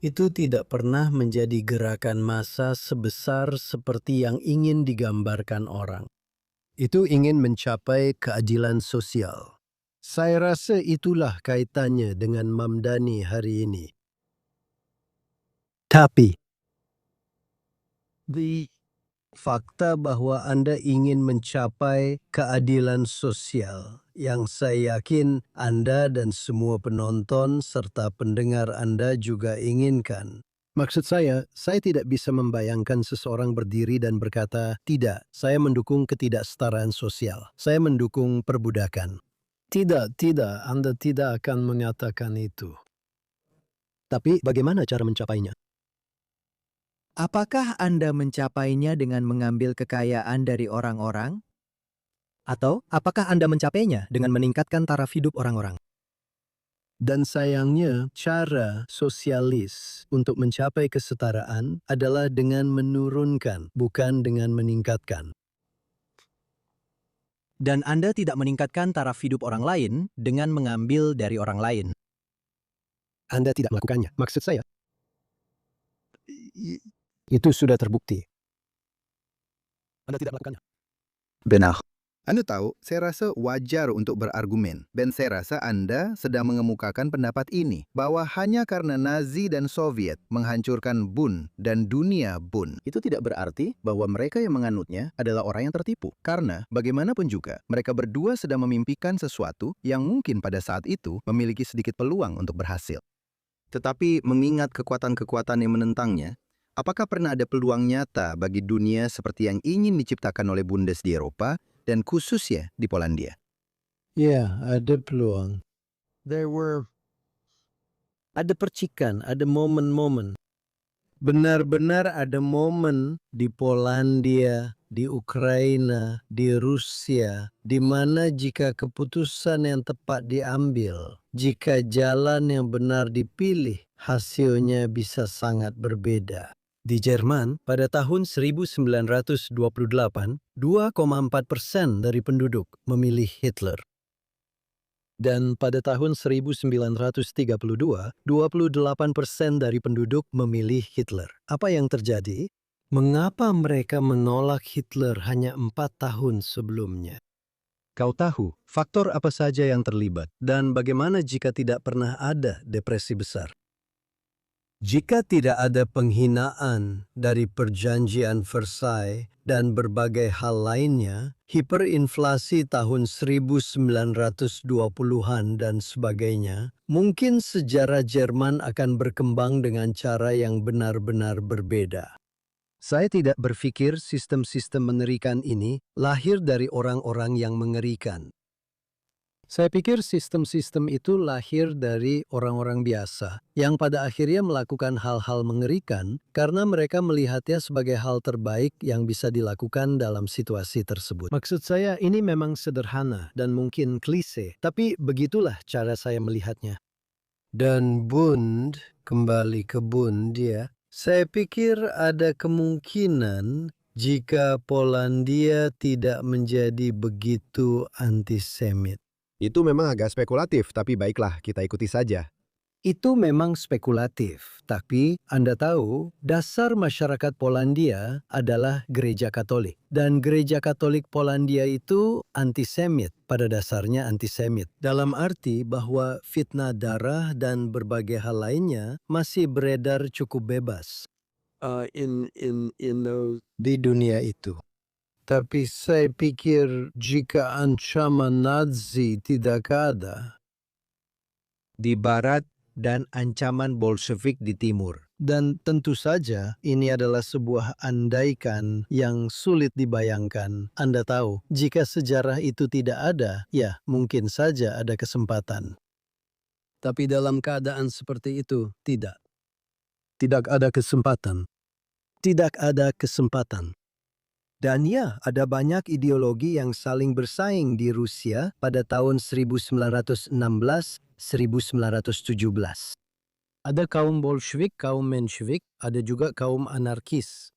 Itu tidak pernah menjadi gerakan massa sebesar seperti yang ingin digambarkan orang. Itu ingin mencapai keadilan sosial. Saya rasa itulah kaitannya dengan Mamdani hari ini. Tapi, fakta bahwa Anda ingin mencapai keadilan sosial yang saya yakin Anda dan semua penonton serta pendengar Anda juga inginkan. Maksud saya tidak bisa membayangkan seseorang berdiri dan berkata, tidak, saya mendukung ketidaksetaraan sosial. Saya mendukung perbudakan. Tidak, Anda tidak akan mengatakan itu. Tapi bagaimana cara mencapainya? Apakah Anda mencapainya dengan mengambil kekayaan dari orang-orang? Atau apakah Anda mencapainya dengan meningkatkan taraf hidup orang-orang? Dan sayangnya, cara sosialis untuk mencapai kesetaraan adalah dengan menurunkan, bukan dengan meningkatkan. Dan Anda tidak meningkatkan taraf hidup orang lain dengan mengambil dari orang lain. Anda tidak melakukannya. Maksud saya, itu sudah terbukti. Anda tidak melakukannya. Benar. Anda tahu, saya rasa wajar untuk berargumen. Dan saya rasa Anda sedang mengemukakan pendapat ini, bahwa hanya karena Nazi dan Soviet menghancurkan Bund dan dunia Bund, itu tidak berarti bahwa mereka yang menganutnya adalah orang yang tertipu. Karena, bagaimanapun juga, mereka berdua sedang memimpikan sesuatu yang mungkin pada saat itu memiliki sedikit peluang untuk berhasil. Tetapi mengingat kekuatan-kekuatan yang menentangnya, apakah pernah ada peluang nyata bagi dunia seperti yang ingin diciptakan oleh Bundes di Eropa, dan khususnya di Polandia? Ya, ada peluang. Ada percikan, ada momen-momen. Benar-benar ada momen di Polandia, di Ukraina, di Rusia, di mana jika keputusan yang tepat diambil, jika jalan yang benar dipilih, hasilnya bisa sangat berbeda. Di Jerman, pada tahun 1928, 2,4% dari penduduk memilih Hitler. Dan pada tahun 1932, 28% dari penduduk memilih Hitler. Apa yang terjadi? Mengapa mereka menolak Hitler hanya 4 tahun sebelumnya? Kau tahu faktor apa saja yang terlibat dan bagaimana jika tidak pernah ada depresi besar? Jika tidak ada penghinaan dari perjanjian Versailles dan berbagai hal lainnya, hiperinflasi tahun 1920-an dan sebagainya, mungkin sejarah Jerman akan berkembang dengan cara yang benar-benar berbeda. Saya tidak berpikir sistem-sistem mengerikan ini lahir dari orang-orang yang mengerikan. Saya pikir sistem-sistem itu lahir dari orang-orang biasa yang pada akhirnya melakukan hal-hal mengerikan karena mereka melihatnya sebagai hal terbaik yang bisa dilakukan dalam situasi tersebut. Maksud saya ini memang sederhana dan mungkin klise, tapi begitulah cara saya melihatnya. Dan Bund, kembali ke Bund ya, saya pikir ada kemungkinan jika Polandia tidak menjadi begitu antisemit. Itu memang agak spekulatif, tapi baiklah, kita ikuti saja. Itu memang spekulatif, tapi Anda tahu dasar masyarakat Polandia adalah gereja Katolik. Dan gereja Katolik Polandia itu antisemit, pada dasarnya antisemit. Dalam arti bahwa fitnah darah dan berbagai hal lainnya masih beredar cukup bebas di dunia itu. Tapi saya pikir jika ancaman Nazi tidak ada Di barat dan ancaman Bolshevik di timur. dan tentu saja ini adalah sebuah andaikan yang sulit dibayangkan. Anda tahu, jika sejarah itu tidak ada, ya mungkin saja ada kesempatan. Tapi dalam keadaan seperti itu, tidak. Tidak ada kesempatan. Tidak ada kesempatan. Dan ya, ada banyak ideologi yang saling bersaing di Rusia pada tahun 1916-1917. Ada kaum Bolshevik, kaum Menshevik, ada juga kaum anarkis.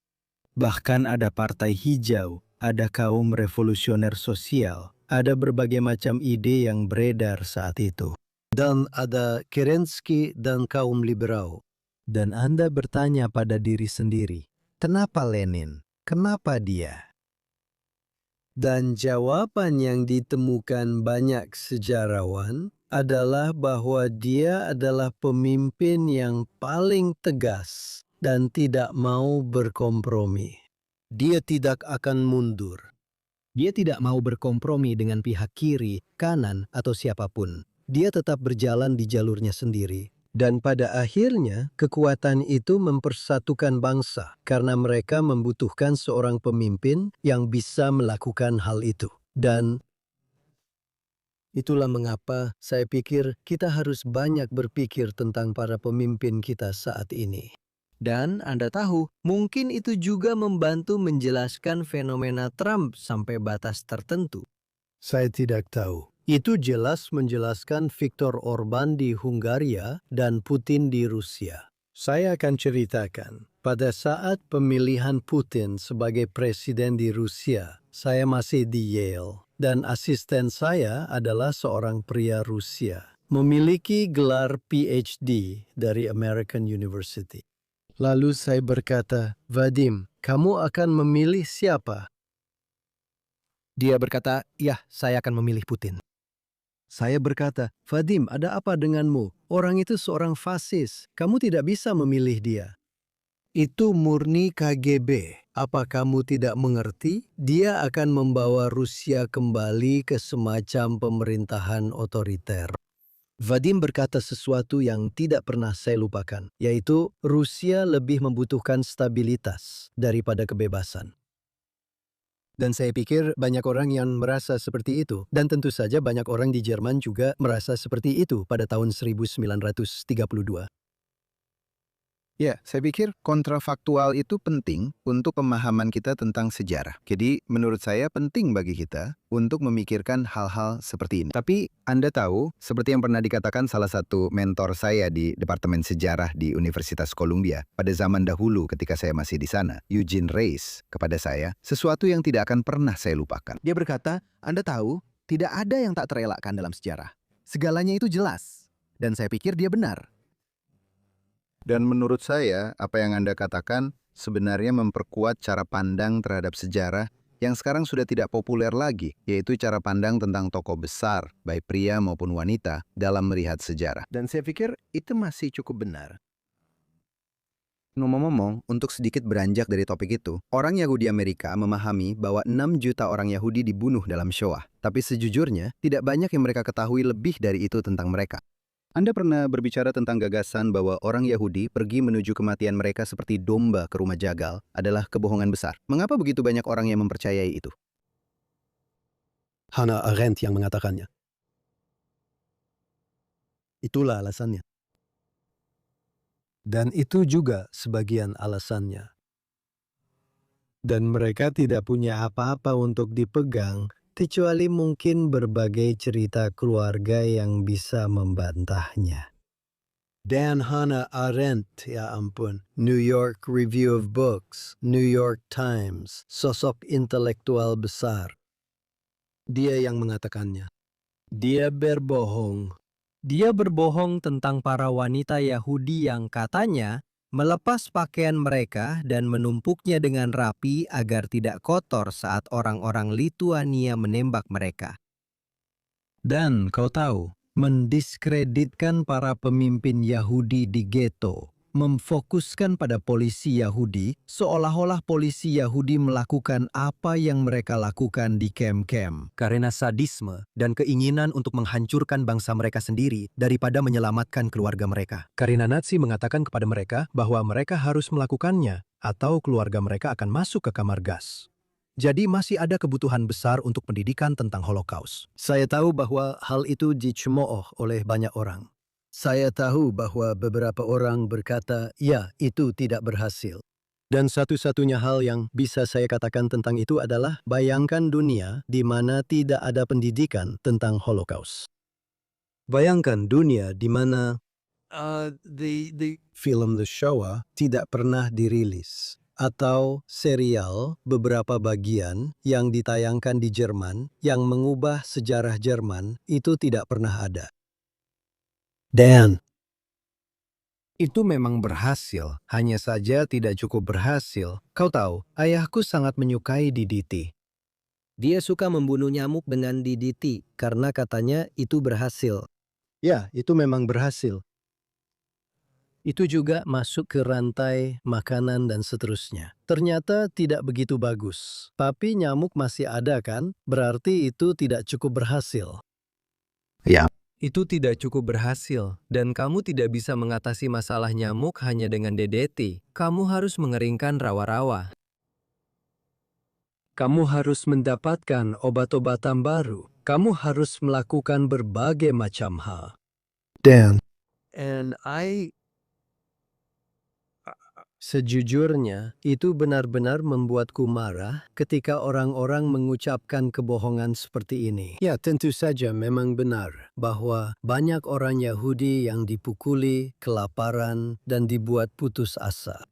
Bahkan ada partai hijau, ada kaum revolusioner sosial, ada berbagai macam ide yang beredar saat itu. Dan ada Kerensky dan kaum liberal. Dan Anda bertanya pada diri sendiri, kenapa Lenin? Kenapa dia? Dan jawaban yang ditemukan banyak sejarawan adalah bahwa dia adalah pemimpin yang paling tegas dan tidak mau berkompromi. Dia tidak akan mundur. Dia tidak mau berkompromi dengan pihak kiri, kanan, atau siapapun. Dia tetap berjalan di jalurnya sendiri. Dan pada akhirnya, kekuatan itu mempersatukan bangsa karena mereka membutuhkan seorang pemimpin yang bisa melakukan hal itu. Dan itulah mengapa saya pikir kita harus banyak berpikir tentang para pemimpin kita saat ini. Dan Anda tahu, mungkin itu juga membantu menjelaskan fenomena Trump sampai batas tertentu. Saya tidak tahu. Itu jelas menjelaskan Viktor Orban di Hungaria dan Putin di Rusia. Saya akan ceritakan, pada saat pemilihan Putin sebagai presiden di Rusia, saya masih di Yale, dan asisten saya adalah seorang pria Rusia, memiliki gelar PhD dari American University. Lalu saya berkata, Vadim, kamu akan memilih siapa? Dia berkata, "Ya, saya akan memilih Putin." Saya berkata, "Vadim, ada apa denganmu? Orang itu seorang fasis. Kamu tidak bisa memilih dia." Itu murni KGB. Apa kamu tidak mengerti? Dia akan membawa Rusia kembali ke semacam pemerintahan otoriter. Vadim berkata sesuatu yang tidak pernah saya lupakan, yaitu Rusia lebih membutuhkan stabilitas daripada kebebasan. Dan saya pikir banyak orang yang merasa seperti itu. Dan tentu saja banyak orang di Jerman juga merasa seperti itu pada tahun 1932. Ya, saya pikir kontrafaktual itu penting untuk pemahaman kita tentang sejarah. Jadi, menurut saya penting bagi kita untuk memikirkan hal-hal seperti ini. Tapi, Anda tahu, seperti yang pernah dikatakan salah satu mentor saya di Departemen Sejarah di Universitas Columbia pada zaman dahulu ketika saya masih di sana, Eugene Reyes, kepada saya, sesuatu yang tidak akan pernah saya lupakan. Dia berkata, Anda tahu, tidak ada yang tak terelakkan dalam sejarah. Segalanya itu jelas. Dan saya pikir dia benar. Dan menurut saya, apa yang Anda katakan sebenarnya memperkuat cara pandang terhadap sejarah yang sekarang sudah tidak populer lagi, yaitu cara pandang tentang tokoh besar, baik pria maupun wanita, dalam melihat sejarah. Dan saya pikir itu masih cukup benar. Ngomong-ngomong, untuk sedikit beranjak dari topik itu, orang Yahudi Amerika memahami bahwa 6 juta orang Yahudi dibunuh dalam Shoah. Tapi sejujurnya, tidak banyak yang mereka ketahui lebih dari itu tentang mereka. Anda pernah berbicara tentang gagasan bahwa orang Yahudi pergi menuju kematian mereka seperti domba ke rumah jagal adalah kebohongan besar. Mengapa begitu banyak orang yang mempercayai itu? Hannah Arendt yang mengatakannya. Itulah alasannya. Dan itu juga sebagian alasannya. Dan mereka tidak punya apa-apa untuk dipegang, kecuali mungkin berbagai cerita keluarga yang bisa membantahnya. Dan Hannah Arendt, ya ampun, New York Review of Books, New York Times, sosok intelektual besar. Dia yang mengatakannya. Dia berbohong. Dia berbohong tentang para wanita Yahudi yang katanya melepas pakaian mereka dan menumpuknya dengan rapi agar tidak kotor saat orang-orang Lituania menembak mereka. Dan kau tahu, mendiskreditkan para pemimpin Yahudi di ghetto, memfokuskan pada polisi Yahudi, seolah-olah polisi Yahudi melakukan apa yang mereka lakukan di kem-kem. Karena sadisme dan keinginan untuk menghancurkan bangsa mereka sendiri daripada menyelamatkan keluarga mereka. Karena Nazi mengatakan kepada mereka bahwa mereka harus melakukannya atau keluarga mereka akan masuk ke kamar gas. Jadi masih ada kebutuhan besar untuk pendidikan tentang Holocaust. Saya tahu bahwa hal itu dicemooh oleh banyak orang. Saya tahu bahwa beberapa orang berkata, ya, itu tidak berhasil. Dan satu-satunya hal yang bisa saya katakan tentang itu adalah bayangkan dunia di mana tidak ada pendidikan tentang Holocaust. Bayangkan dunia di mana film The Shoah tidak pernah dirilis. Atau serial beberapa bagian yang ditayangkan di Jerman yang mengubah sejarah Jerman itu tidak pernah ada. Dan itu memang berhasil, hanya saja tidak cukup berhasil. Kau tahu, ayahku sangat menyukai DDT. Dia suka membunuh nyamuk dengan DDT karena katanya itu berhasil. Ya, itu memang berhasil. Itu juga masuk ke rantai makanan dan seterusnya. Ternyata tidak begitu bagus. Tapi nyamuk masih ada kan? Berarti itu tidak cukup berhasil. Ya. Itu tidak cukup berhasil, dan kamu tidak bisa mengatasi masalah nyamuk hanya dengan DDT. Kamu harus mengeringkan rawa-rawa. Kamu harus mendapatkan obat-obatan baru. Kamu harus melakukan berbagai macam hal. Dan sejujurnya, itu benar-benar membuatku marah ketika orang-orang mengucapkan kebohongan seperti ini. Ya, tentu saja memang benar bahwa banyak orang Yahudi yang dipukuli, kelaparan, dan dibuat putus asa.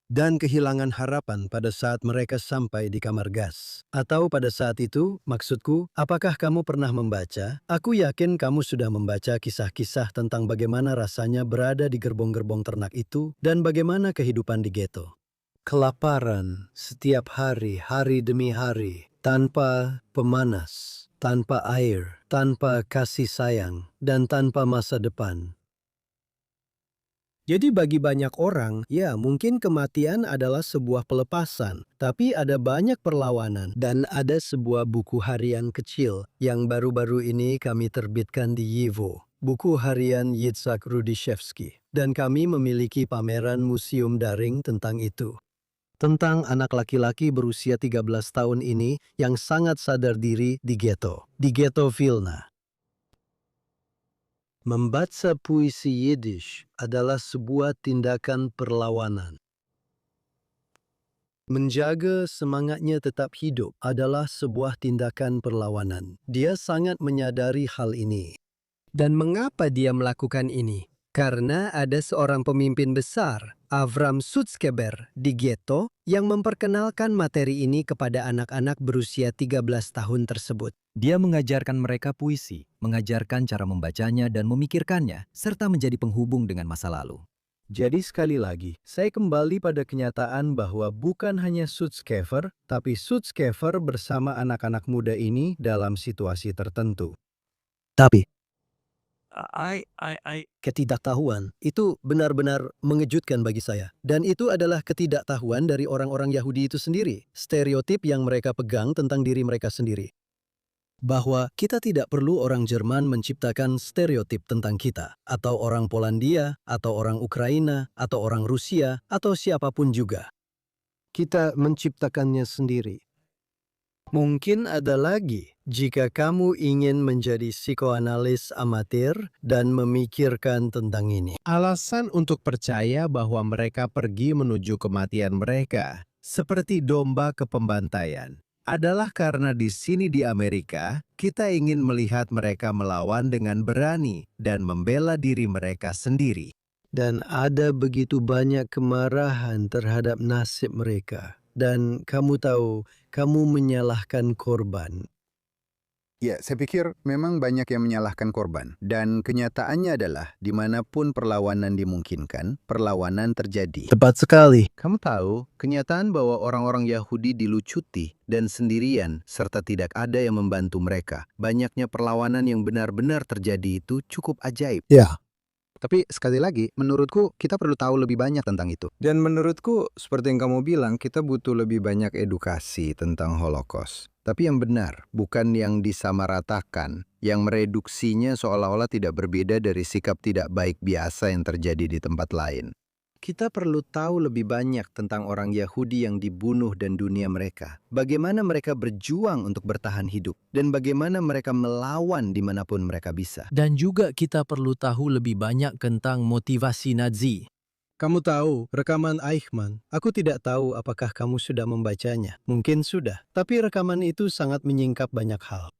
Dan kehilangan harapan pada saat mereka sampai di kamar gas. Atau pada saat itu, maksudku, apakah kamu pernah membaca? Aku yakin kamu sudah membaca kisah-kisah tentang bagaimana rasanya berada di gerbong-gerbong ternak itu dan bagaimana kehidupan di ghetto. Kelaparan setiap hari, hari demi hari. tanpa pemanas, tanpa air, tanpa kasih sayang, dan tanpa masa depan. Jadi bagi banyak orang, ya mungkin kematian adalah sebuah pelepasan, tapi ada banyak perlawanan dan ada sebuah buku harian kecil yang baru-baru ini kami terbitkan di Yivo, buku harian Yitzhak Rudishevsky, dan kami memiliki pameran museum daring tentang itu. Tentang anak laki-laki berusia 13 tahun ini yang sangat sadar diri di ghetto Vilna. Membaca puisi Yiddish adalah sebuah tindakan perlawanan. Menjaga semangatnya tetap hidup adalah sebuah tindakan perlawanan. Dia sangat menyadari hal ini. Dan mengapa dia melakukan ini? Karena ada seorang pemimpin besar, Avram Sutzkeber, di ghetto yang memperkenalkan materi ini kepada anak-anak berusia 13 tahun tersebut. Dia mengajarkan mereka puisi, mengajarkan cara membacanya dan memikirkannya, serta menjadi penghubung dengan masa lalu. Jadi sekali lagi, saya kembali pada kenyataan bahwa bukan hanya Sutzkever, tapi Sutzkever bersama anak-anak muda ini dalam situasi tertentu. Tapi ketidaktahuan itu benar-benar mengejutkan bagi saya. Dan itu adalah ketidaktahuan dari orang-orang Yahudi itu sendiri. Stereotip yang mereka pegang tentang diri mereka sendiri. Bahwa kita tidak perlu orang Jerman menciptakan stereotip tentang kita. Atau orang Polandia, atau orang Ukraina, atau orang Rusia, atau siapapun juga. Kita menciptakannya sendiri. Mungkin ada lagi, jika kamu ingin menjadi psikoanalis amatir dan memikirkan tentang ini. Alasan untuk percaya bahwa mereka pergi menuju kematian mereka, seperti domba ke pembantaian, adalah karena di sini di Amerika, kita ingin melihat mereka melawan dengan berani dan membela diri mereka sendiri. Dan ada begitu banyak kemarahan terhadap nasib mereka. Dan kamu tahu, kamu menyalahkan korban. Ya, saya pikir memang banyak yang menyalahkan korban. Dan kenyataannya adalah, dimanapun perlawanan dimungkinkan, perlawanan terjadi. Tepat sekali. Kamu tahu, kenyataan bahwa orang-orang Yahudi dilucuti dan sendirian, serta tidak ada yang membantu mereka. Banyaknya perlawanan yang benar-benar terjadi itu cukup ajaib. Ya. Tapi sekali lagi, menurutku kita perlu tahu lebih banyak tentang itu. Dan menurutku, seperti yang kamu bilang, kita butuh lebih banyak edukasi tentang Holocaust. Tapi yang benar, bukan yang disamaratakan, yang mereduksinya seolah-olah tidak berbeda dari sikap tidak baik biasa yang terjadi di tempat lain. Kita perlu tahu lebih banyak tentang orang Yahudi yang dibunuh dan dunia mereka. Bagaimana mereka berjuang untuk bertahan hidup. Dan bagaimana mereka melawan dimanapun mereka bisa. Dan juga kita perlu tahu lebih banyak tentang motivasi Nazi. Kamu tahu, rekaman Eichmann, aku tidak tahu apakah kamu sudah membacanya. Mungkin sudah, tapi rekaman itu sangat menyingkap banyak hal.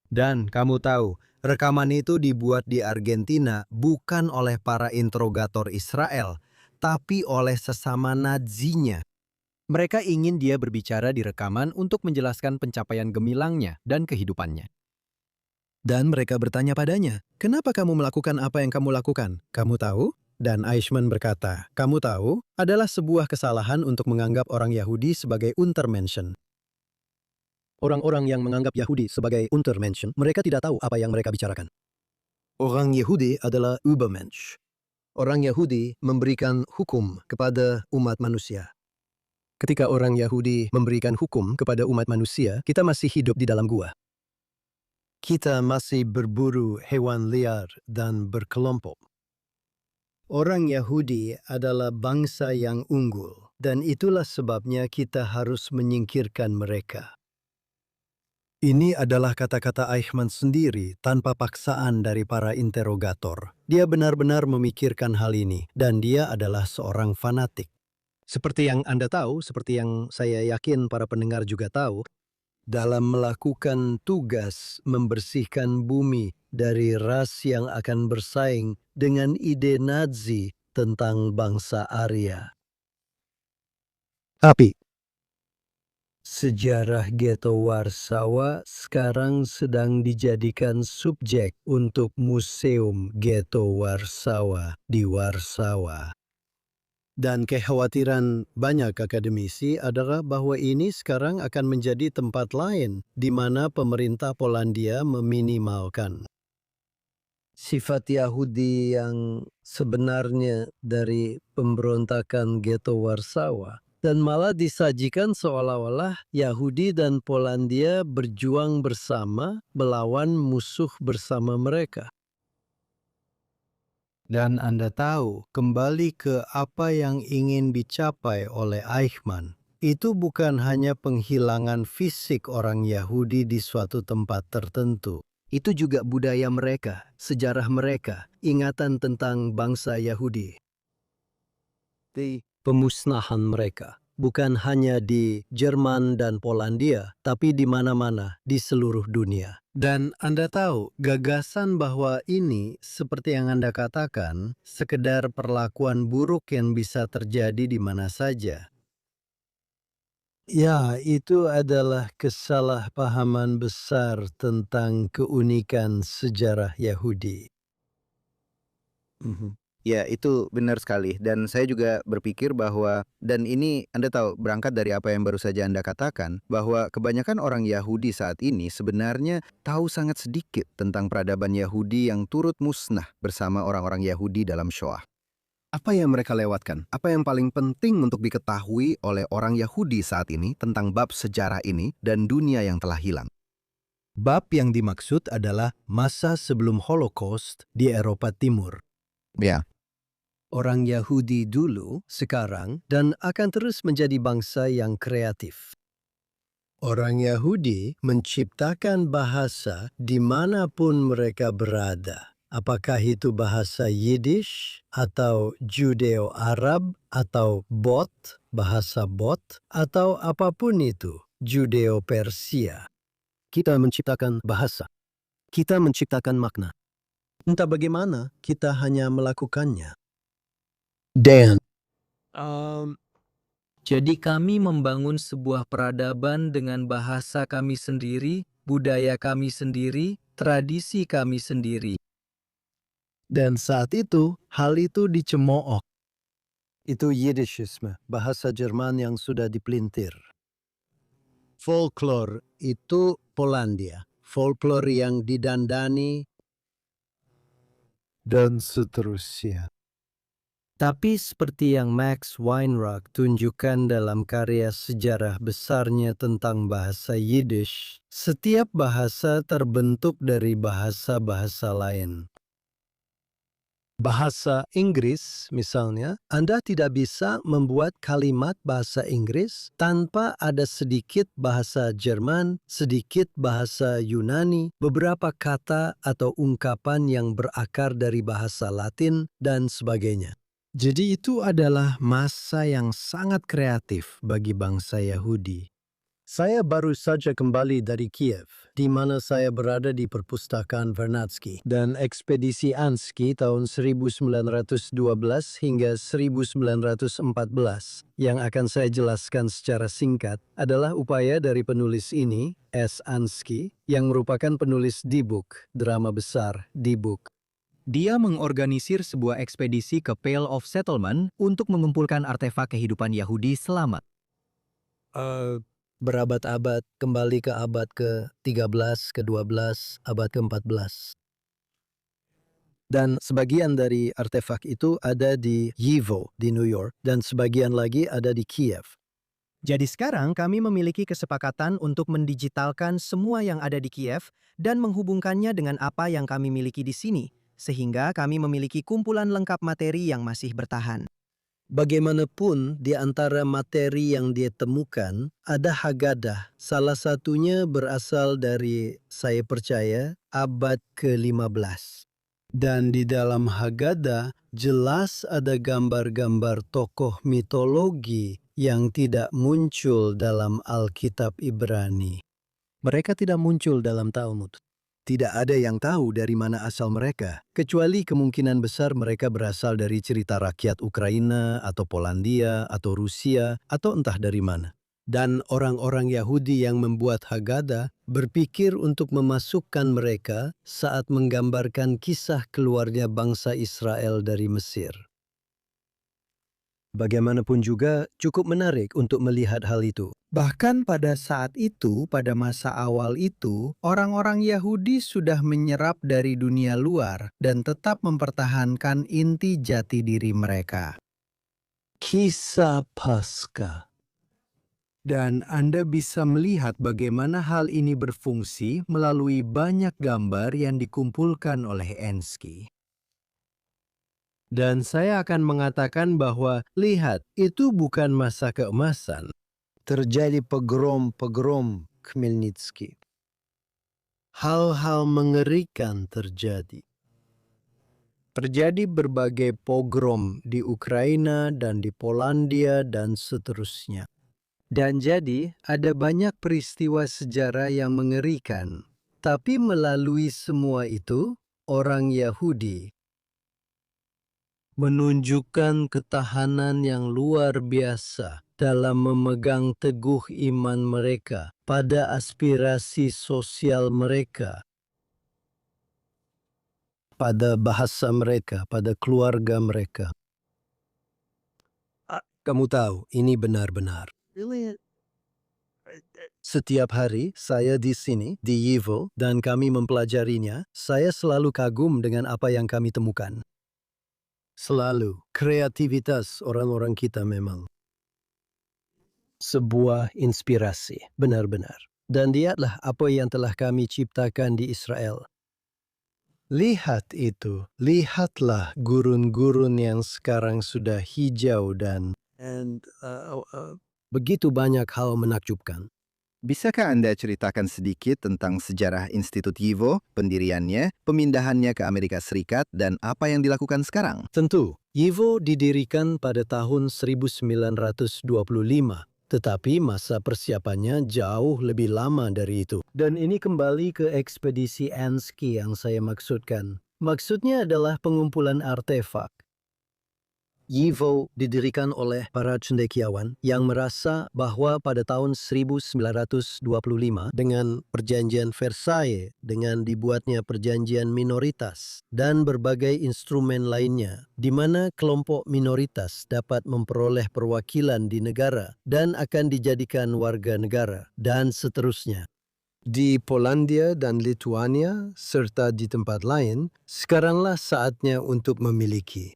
Dan kamu tahu, rekaman itu dibuat di Argentina bukan oleh para interogator Israel, tapi oleh sesama Nazinya. Mereka ingin dia berbicara di rekaman untuk menjelaskan pencapaian gemilangnya dan kehidupannya. Dan mereka bertanya padanya, kenapa kamu melakukan apa yang kamu lakukan? Kamu tahu? Dan Eichmann berkata, kamu tahu, adalah sebuah kesalahan untuk menganggap orang Yahudi sebagai Untermenschen. Orang-orang yang menganggap Yahudi sebagai Untermenschen, mereka tidak tahu apa yang mereka bicarakan. Orang Yahudi adalah Übermensch. Orang Yahudi memberikan hukum kepada umat manusia. Ketika orang Yahudi memberikan hukum kepada umat manusia, kita masih hidup di dalam gua. Kita masih berburu hewan liar dan berkelompok. Orang Yahudi adalah bangsa yang unggul, dan itulah sebabnya kita harus menyingkirkan mereka. Ini adalah kata-kata Eichmann sendiri tanpa paksaan dari para interogator. Dia benar-benar memikirkan hal ini, dan dia adalah seorang fanatik. Seperti yang Anda tahu, seperti yang saya yakin para pendengar juga tahu, dalam melakukan tugas membersihkan bumi dari ras yang akan bersaing dengan ide Nazi tentang bangsa Arya. Tapi sejarah ghetto Warsawa sekarang sedang dijadikan subjek untuk Museum Ghetto Warsawa di Warsawa. Dan kekhawatiran banyak akademisi adalah bahwa ini sekarang akan menjadi tempat lain di mana pemerintah Polandia meminimalkan sifat Yahudi yang sebenarnya dari pemberontakan Ghetto Warsawa, dan malah disajikan seolah-olah Yahudi dan Polandia berjuang bersama melawan musuh bersama mereka. Dan Anda tahu, kembali ke apa yang ingin dicapai oleh Eichmann, itu bukan hanya penghilangan fisik orang Yahudi di suatu tempat tertentu. Itu juga budaya mereka, sejarah mereka, ingatan tentang bangsa Yahudi. Pemusnahan mereka bukan hanya di Jerman dan Polandia, tapi di mana-mana di seluruh dunia. Dan Anda tahu, gagasan bahwa ini, seperti yang Anda katakan, sekedar perlakuan buruk yang bisa terjadi di mana saja. Ya, itu adalah kesalahpahaman besar tentang keunikan sejarah Yahudi. Ya, itu benar sekali. Dan saya juga berpikir bahwa, dan ini Anda tahu berangkat dari apa yang baru saja Anda katakan, bahwa kebanyakan orang Yahudi saat ini sebenarnya tahu sangat sedikit tentang peradaban Yahudi yang turut musnah bersama orang-orang Yahudi dalam Shoah. Apa yang mereka lewatkan? Apa yang paling penting untuk diketahui oleh orang Yahudi saat ini tentang bab sejarah ini dan dunia yang telah hilang? Bab yang dimaksud adalah masa sebelum Holocaust di Eropa Timur. Ya. Orang Yahudi dulu, sekarang, dan akan terus menjadi bangsa yang kreatif. Orang Yahudi menciptakan bahasa dimanapun mereka berada. Apakah itu bahasa Yiddish, atau Judeo-Arab, atau Bot, bahasa Bot, atau apapun itu, Judeo-Persia. Kita menciptakan bahasa. Kita menciptakan makna. Entah bagaimana, kita hanya melakukannya. Dan Jadi kami membangun sebuah peradaban dengan bahasa kami sendiri, budaya kami sendiri, tradisi kami sendiri. saat itu, hal itu dicemooh. Itu Yiddishisme, bahasa Jerman yang sudah dipelintir. Folklore itu Polandia. Folklore yang didandani, dan seterusnya. Tapi seperti yang Max Weinreich tunjukkan dalam karya sejarah besarnya tentang bahasa Yiddish, setiap bahasa terbentuk dari bahasa-bahasa lain. Bahasa Inggris, misalnya, Anda tidak bisa membuat kalimat bahasa Inggris tanpa ada sedikit bahasa Jerman, sedikit bahasa Yunani, beberapa kata atau ungkapan yang berakar dari bahasa Latin, dan sebagainya. Jadi itu adalah masa yang sangat kreatif bagi bangsa Yahudi. Saya baru saja kembali dari Kiev, di mana saya berada di perpustakaan Vernadsky, dan ekspedisi Ansky tahun 1912 hingga 1914 yang akan saya jelaskan secara singkat adalah upaya dari penulis ini, S. Ansky, yang merupakan penulis D-Book, drama besar D-Book. Dia mengorganisir sebuah ekspedisi ke Pale of Settlement untuk mengumpulkan artefak kehidupan Yahudi selamat. Berabad-abad, kembali ke abad ke-13, ke-12, abad ke-14. Dan sebagian dari artefak itu ada di Yivo di New York, dan sebagian lagi ada di Kiev. Jadi sekarang kami memiliki kesepakatan untuk mendigitalkan semua yang ada di Kiev dan menghubungkannya dengan apa yang kami miliki di sini, sehingga kami memiliki kumpulan lengkap materi yang masih bertahan. Bagaimanapun, di antara materi yang dia temukan, ada Haggadah. Salah satunya berasal dari, saya percaya, abad ke-15. Dan di dalam Haggadah, jelas ada gambar-gambar tokoh mitologi yang tidak muncul dalam Alkitab Ibrani. Mereka tidak muncul dalam Talmud. Tidak ada yang tahu dari mana asal mereka, kecuali kemungkinan besar mereka berasal dari cerita rakyat Ukraina atau Polandia atau Rusia atau entah dari mana. Dan orang-orang Yahudi yang membuat Haggadah berpikir untuk memasukkan mereka saat menggambarkan kisah keluarnya bangsa Israel dari Mesir. Bagaimanapun juga cukup menarik untuk melihat hal itu. Bahkan pada saat itu, pada masa awal itu, orang-orang Yahudi sudah menyerap dari dunia luar dan tetap mempertahankan inti jati diri mereka. Kisah Paskah. Dan Anda bisa melihat bagaimana hal ini berfungsi melalui banyak gambar yang dikumpulkan oleh Ensky. Dan saya akan mengatakan bahwa, lihat, itu bukan masa keemasan. Terjadi pogrom-pogrom Khmelnytsky. Hal-hal mengerikan terjadi. Terjadi berbagai pogrom di Ukraina dan di Polandia dan seterusnya. Dan jadi ada banyak peristiwa sejarah yang mengerikan. Tapi melalui semua itu, orang Yahudi menunjukkan ketahanan yang luar biasa dalam memegang teguh iman mereka pada aspirasi sosial mereka, pada bahasa mereka, pada keluarga mereka. Kamu tahu, ini benar-benar. Setiap hari saya di sini, di YIVO, dan kami mempelajarinya, saya selalu kagum dengan apa yang kami temukan. Selalu, kreativitas orang-orang kita memang sebuah inspirasi, benar-benar. Dan lihatlah apa yang telah kami ciptakan di Israel. Lihat itu, lihatlah gurun-gurun yang sekarang sudah hijau dan begitu banyak hal menakjubkan. Bisakah Anda ceritakan sedikit tentang sejarah Institut YIVO, pendiriannya, pemindahannya ke Amerika Serikat, dan apa yang dilakukan sekarang? Tentu, YIVO didirikan pada tahun 1925, tetapi masa persiapannya jauh lebih lama dari itu. Dan ini kembali ke ekspedisi Ansky yang saya maksudkan. Maksudnya adalah pengumpulan artefak. YIVO didirikan oleh para cendekiawan yang merasa bahwa pada tahun 1925 dengan perjanjian Versailles, dengan dibuatnya perjanjian minoritas dan berbagai instrumen lainnya, di mana kelompok minoritas dapat memperoleh perwakilan di negara dan akan dijadikan warga negara, dan seterusnya. Di Polandia dan Lithuania, serta di tempat lain, sekaranglah saatnya untuk memiliki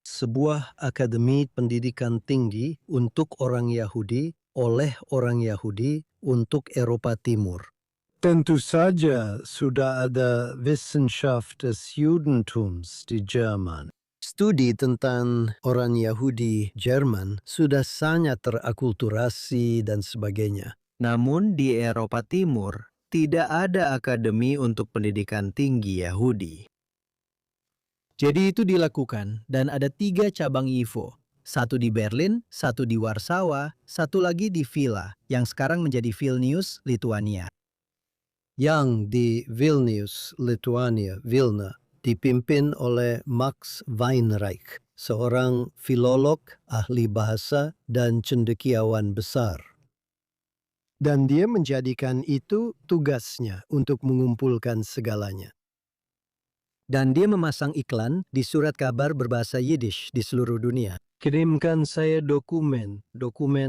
sebuah akademi pendidikan tinggi untuk orang Yahudi oleh orang Yahudi untuk Eropa Timur. Tentu saja sudah ada Wissenschaft des Judentums di Jerman. Studi tentang orang Yahudi Jerman sudah sangat terakulturasi dan sebagainya. Namun di Eropa Timur, tidak ada akademi untuk pendidikan tinggi Yahudi. Jadi itu dilakukan dan ada 3 cabang YIVO. Satu di Berlin, satu di Warsawa, satu lagi di Vila, yang sekarang menjadi Vilnius, Lithuania. Yang di Vilnius, Lithuania, Vilna, dipimpin oleh Max Weinreich, seorang filolog, ahli bahasa, dan cendekiawan besar. Dan dia menjadikan itu tugasnya untuk mengumpulkan segalanya. Dan dia memasang iklan di surat kabar berbahasa Yiddish di seluruh dunia. Kirimkan saya dokumen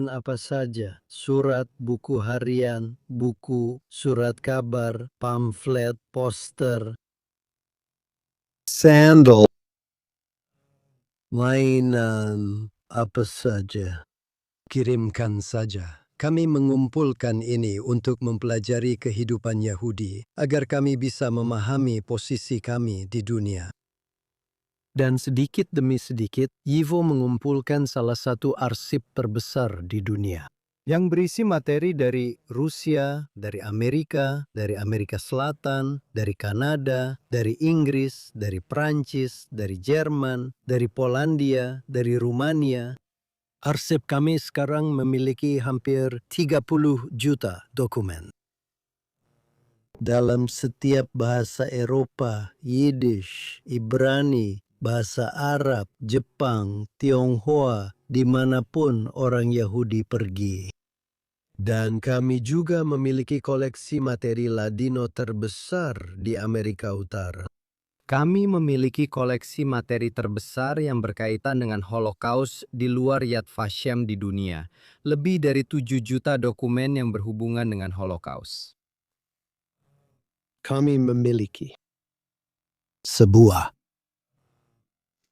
apa saja, surat, buku harian, buku, surat kabar, pamflet, poster, sandal, mainan, apa saja. Kirimkan saja. Kami mengumpulkan ini untuk mempelajari kehidupan Yahudi agar kami bisa memahami posisi kami di dunia. Dan sedikit demi sedikit, YIVO mengumpulkan salah satu arsip terbesar di dunia, yang berisi materi dari Rusia, dari Amerika Selatan, dari Kanada, dari Inggris, dari Prancis, dari Jerman, dari Polandia, dari Rumania. Arsip kami sekarang memiliki hampir 30 juta dokumen. Dalam setiap bahasa Eropa, Yiddish, Ibrani, bahasa Arab, Jepang, Tionghoa, dimanapun orang Yahudi pergi. Dan kami juga memiliki koleksi materi Ladino terbesar di Amerika Utara. Kami memiliki koleksi materi terbesar yang berkaitan dengan Holocaust di luar Yad Vashem di dunia. Lebih dari 7 juta dokumen yang berhubungan dengan Holocaust. Kami memiliki sebuah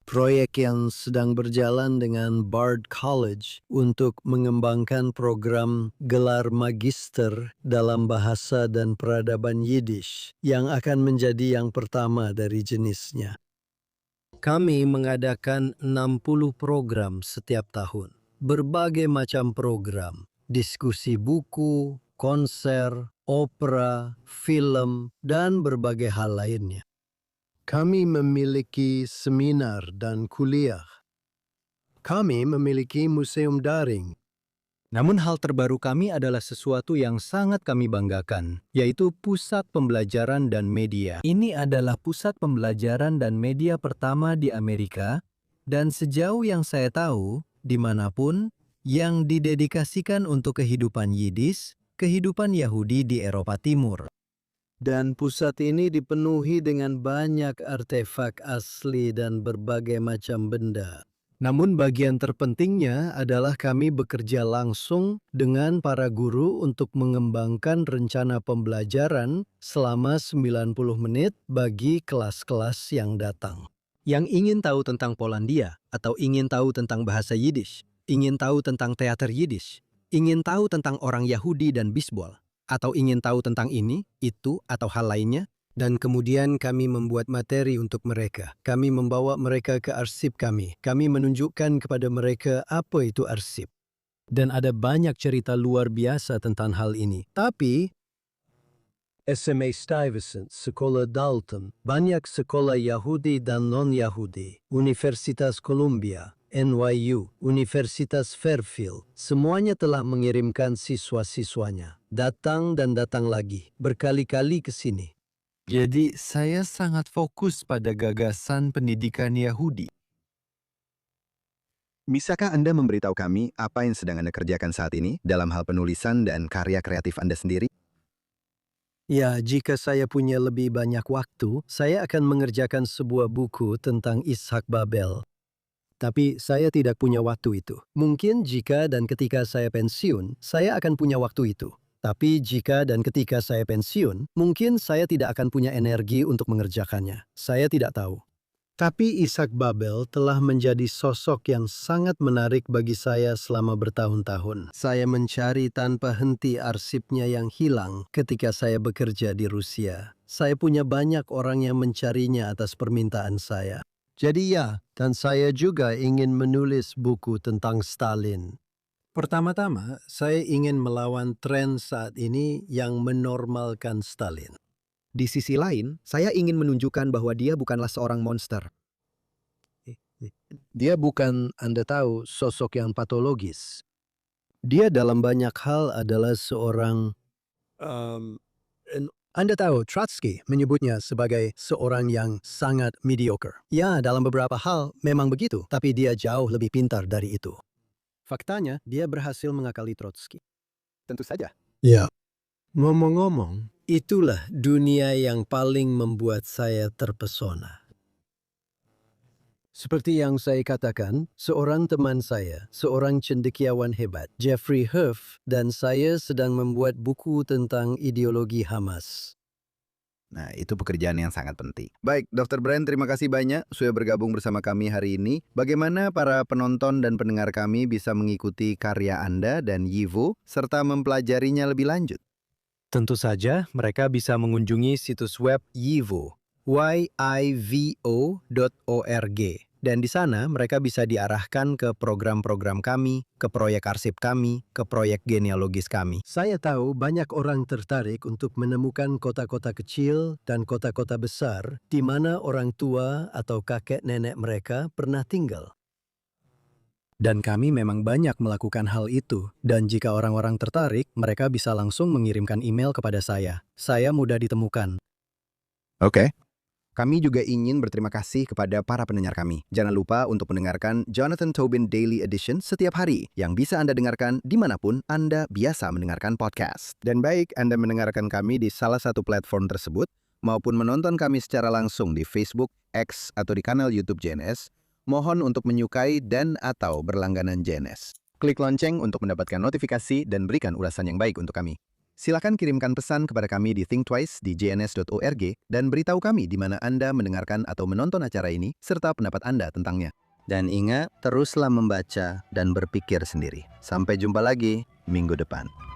proyek yang sedang berjalan dengan Bard College untuk mengembangkan program gelar magister dalam bahasa dan peradaban Yiddish yang akan menjadi yang pertama dari jenisnya. Kami mengadakan 60 program setiap tahun. Berbagai macam program, diskusi buku, konser, opera, film, dan berbagai hal lainnya. Kami memiliki seminar dan kuliah. Kami memiliki museum daring. Namun hal terbaru kami adalah sesuatu yang sangat kami banggakan, yaitu Pusat Pembelajaran dan Media. Ini adalah pusat pembelajaran dan media pertama di Amerika, dan sejauh yang saya tahu, dimanapun, yang didedikasikan untuk kehidupan Yiddish, kehidupan Yahudi di Eropa Timur. Dan pusat ini dipenuhi dengan banyak artefak asli dan berbagai macam benda. Namun bagian terpentingnya adalah kami bekerja langsung dengan para guru untuk mengembangkan rencana pembelajaran selama 90 menit bagi kelas-kelas yang datang. Yang ingin tahu tentang Polandia atau ingin tahu tentang bahasa Yiddish, ingin tahu tentang teater Yiddish, ingin tahu tentang orang Yahudi dan bisbol, atau ingin tahu tentang ini, itu, atau hal lainnya, dan kemudian kami membuat materi untuk mereka. Kami membawa mereka ke arsip kami. Kami menunjukkan kepada mereka apa itu arsip. Dan ada banyak cerita luar biasa tentang hal ini. Tapi, SMA Stuyvesant, Sekolah Dalton, banyak sekolah Yahudi dan non-Yahudi, Universitas Columbia, NYU, Universitas Fairfield, semuanya telah mengirimkan siswa-siswanya. Datang dan datang lagi, berkali-kali ke sini. Jadi saya sangat fokus pada gagasan pendidikan Yahudi. Bisakah Anda memberitahu kami apa yang sedang Anda kerjakan saat ini dalam hal penulisan dan karya kreatif Anda sendiri? Ya, jika saya punya lebih banyak waktu, saya akan mengerjakan sebuah buku tentang Ishak Babel. Tapi saya tidak punya waktu itu. Mungkin jika dan ketika saya pensiun, saya akan punya waktu itu. Tapi jika dan ketika saya pensiun, mungkin saya tidak akan punya energi untuk mengerjakannya. Saya tidak tahu. Tapi Ishak Babel telah menjadi sosok yang sangat menarik bagi saya selama bertahun-tahun. Saya mencari tanpa henti arsipnya yang hilang ketika saya bekerja di Rusia. Saya punya banyak orang yang mencarinya atas permintaan saya. Jadi ya, dan saya juga ingin menulis buku tentang Stalin. Pertama-tama, saya ingin melawan tren saat ini yang menormalkan Stalin. Di sisi lain, saya ingin menunjukkan bahwa dia bukanlah seorang monster. Dia bukan, Anda tahu, sosok yang patologis. Dia dalam banyak hal adalah seorang... Anda tahu, Trotsky menyebutnya sebagai seorang yang sangat mediocre. Ya, dalam beberapa hal memang begitu, tapi dia jauh lebih pintar dari itu. Faktanya, dia berhasil mengakali Trotsky. Tentu saja. Ya. Ngomong-ngomong, itulah dunia yang paling membuat saya terpesona. Seperti yang saya katakan, seorang teman saya, seorang cendekiawan hebat, Jeffrey Huff, dan saya sedang membuat buku tentang ideologi Hamas. Nah, itu pekerjaan yang sangat penting. Baik, Dr. Brian, terima kasih banyak sudah bergabung bersama kami hari ini. Bagaimana para penonton dan pendengar kami bisa mengikuti karya Anda dan YIVO, serta mempelajarinya lebih lanjut? Tentu saja, mereka bisa mengunjungi situs web YIVO, yivo.org. Dan di sana mereka bisa diarahkan ke program-program kami, ke proyek arsip kami, ke proyek genealogis kami. Saya tahu banyak orang tertarik untuk menemukan kota-kota kecil dan kota-kota besar di mana orang tua atau kakek nenek mereka pernah tinggal. Dan kami memang banyak melakukan hal itu. Dan jika orang-orang tertarik, mereka bisa langsung mengirimkan email kepada saya. Saya mudah ditemukan. Oke. Kami juga ingin berterima kasih kepada para pendengar kami. Jangan lupa untuk mendengarkan Jonathan Tobin Daily Edition setiap hari, yang bisa Anda dengarkan dimanapun Anda biasa mendengarkan podcast. Dan baik Anda mendengarkan kami di salah satu platform tersebut, maupun menonton kami secara langsung di Facebook, X, atau di kanal YouTube JNS, mohon untuk menyukai dan/atau berlangganan JNS. Klik lonceng untuk mendapatkan notifikasi dan berikan ulasan yang baik untuk kami. Silakan kirimkan pesan kepada kami di Think Twice di jns.org dan beritahu kami di mana Anda mendengarkan atau menonton acara ini serta pendapat Anda tentangnya. Dan ingat, teruslah membaca dan berpikir sendiri. Sampai jumpa lagi minggu depan.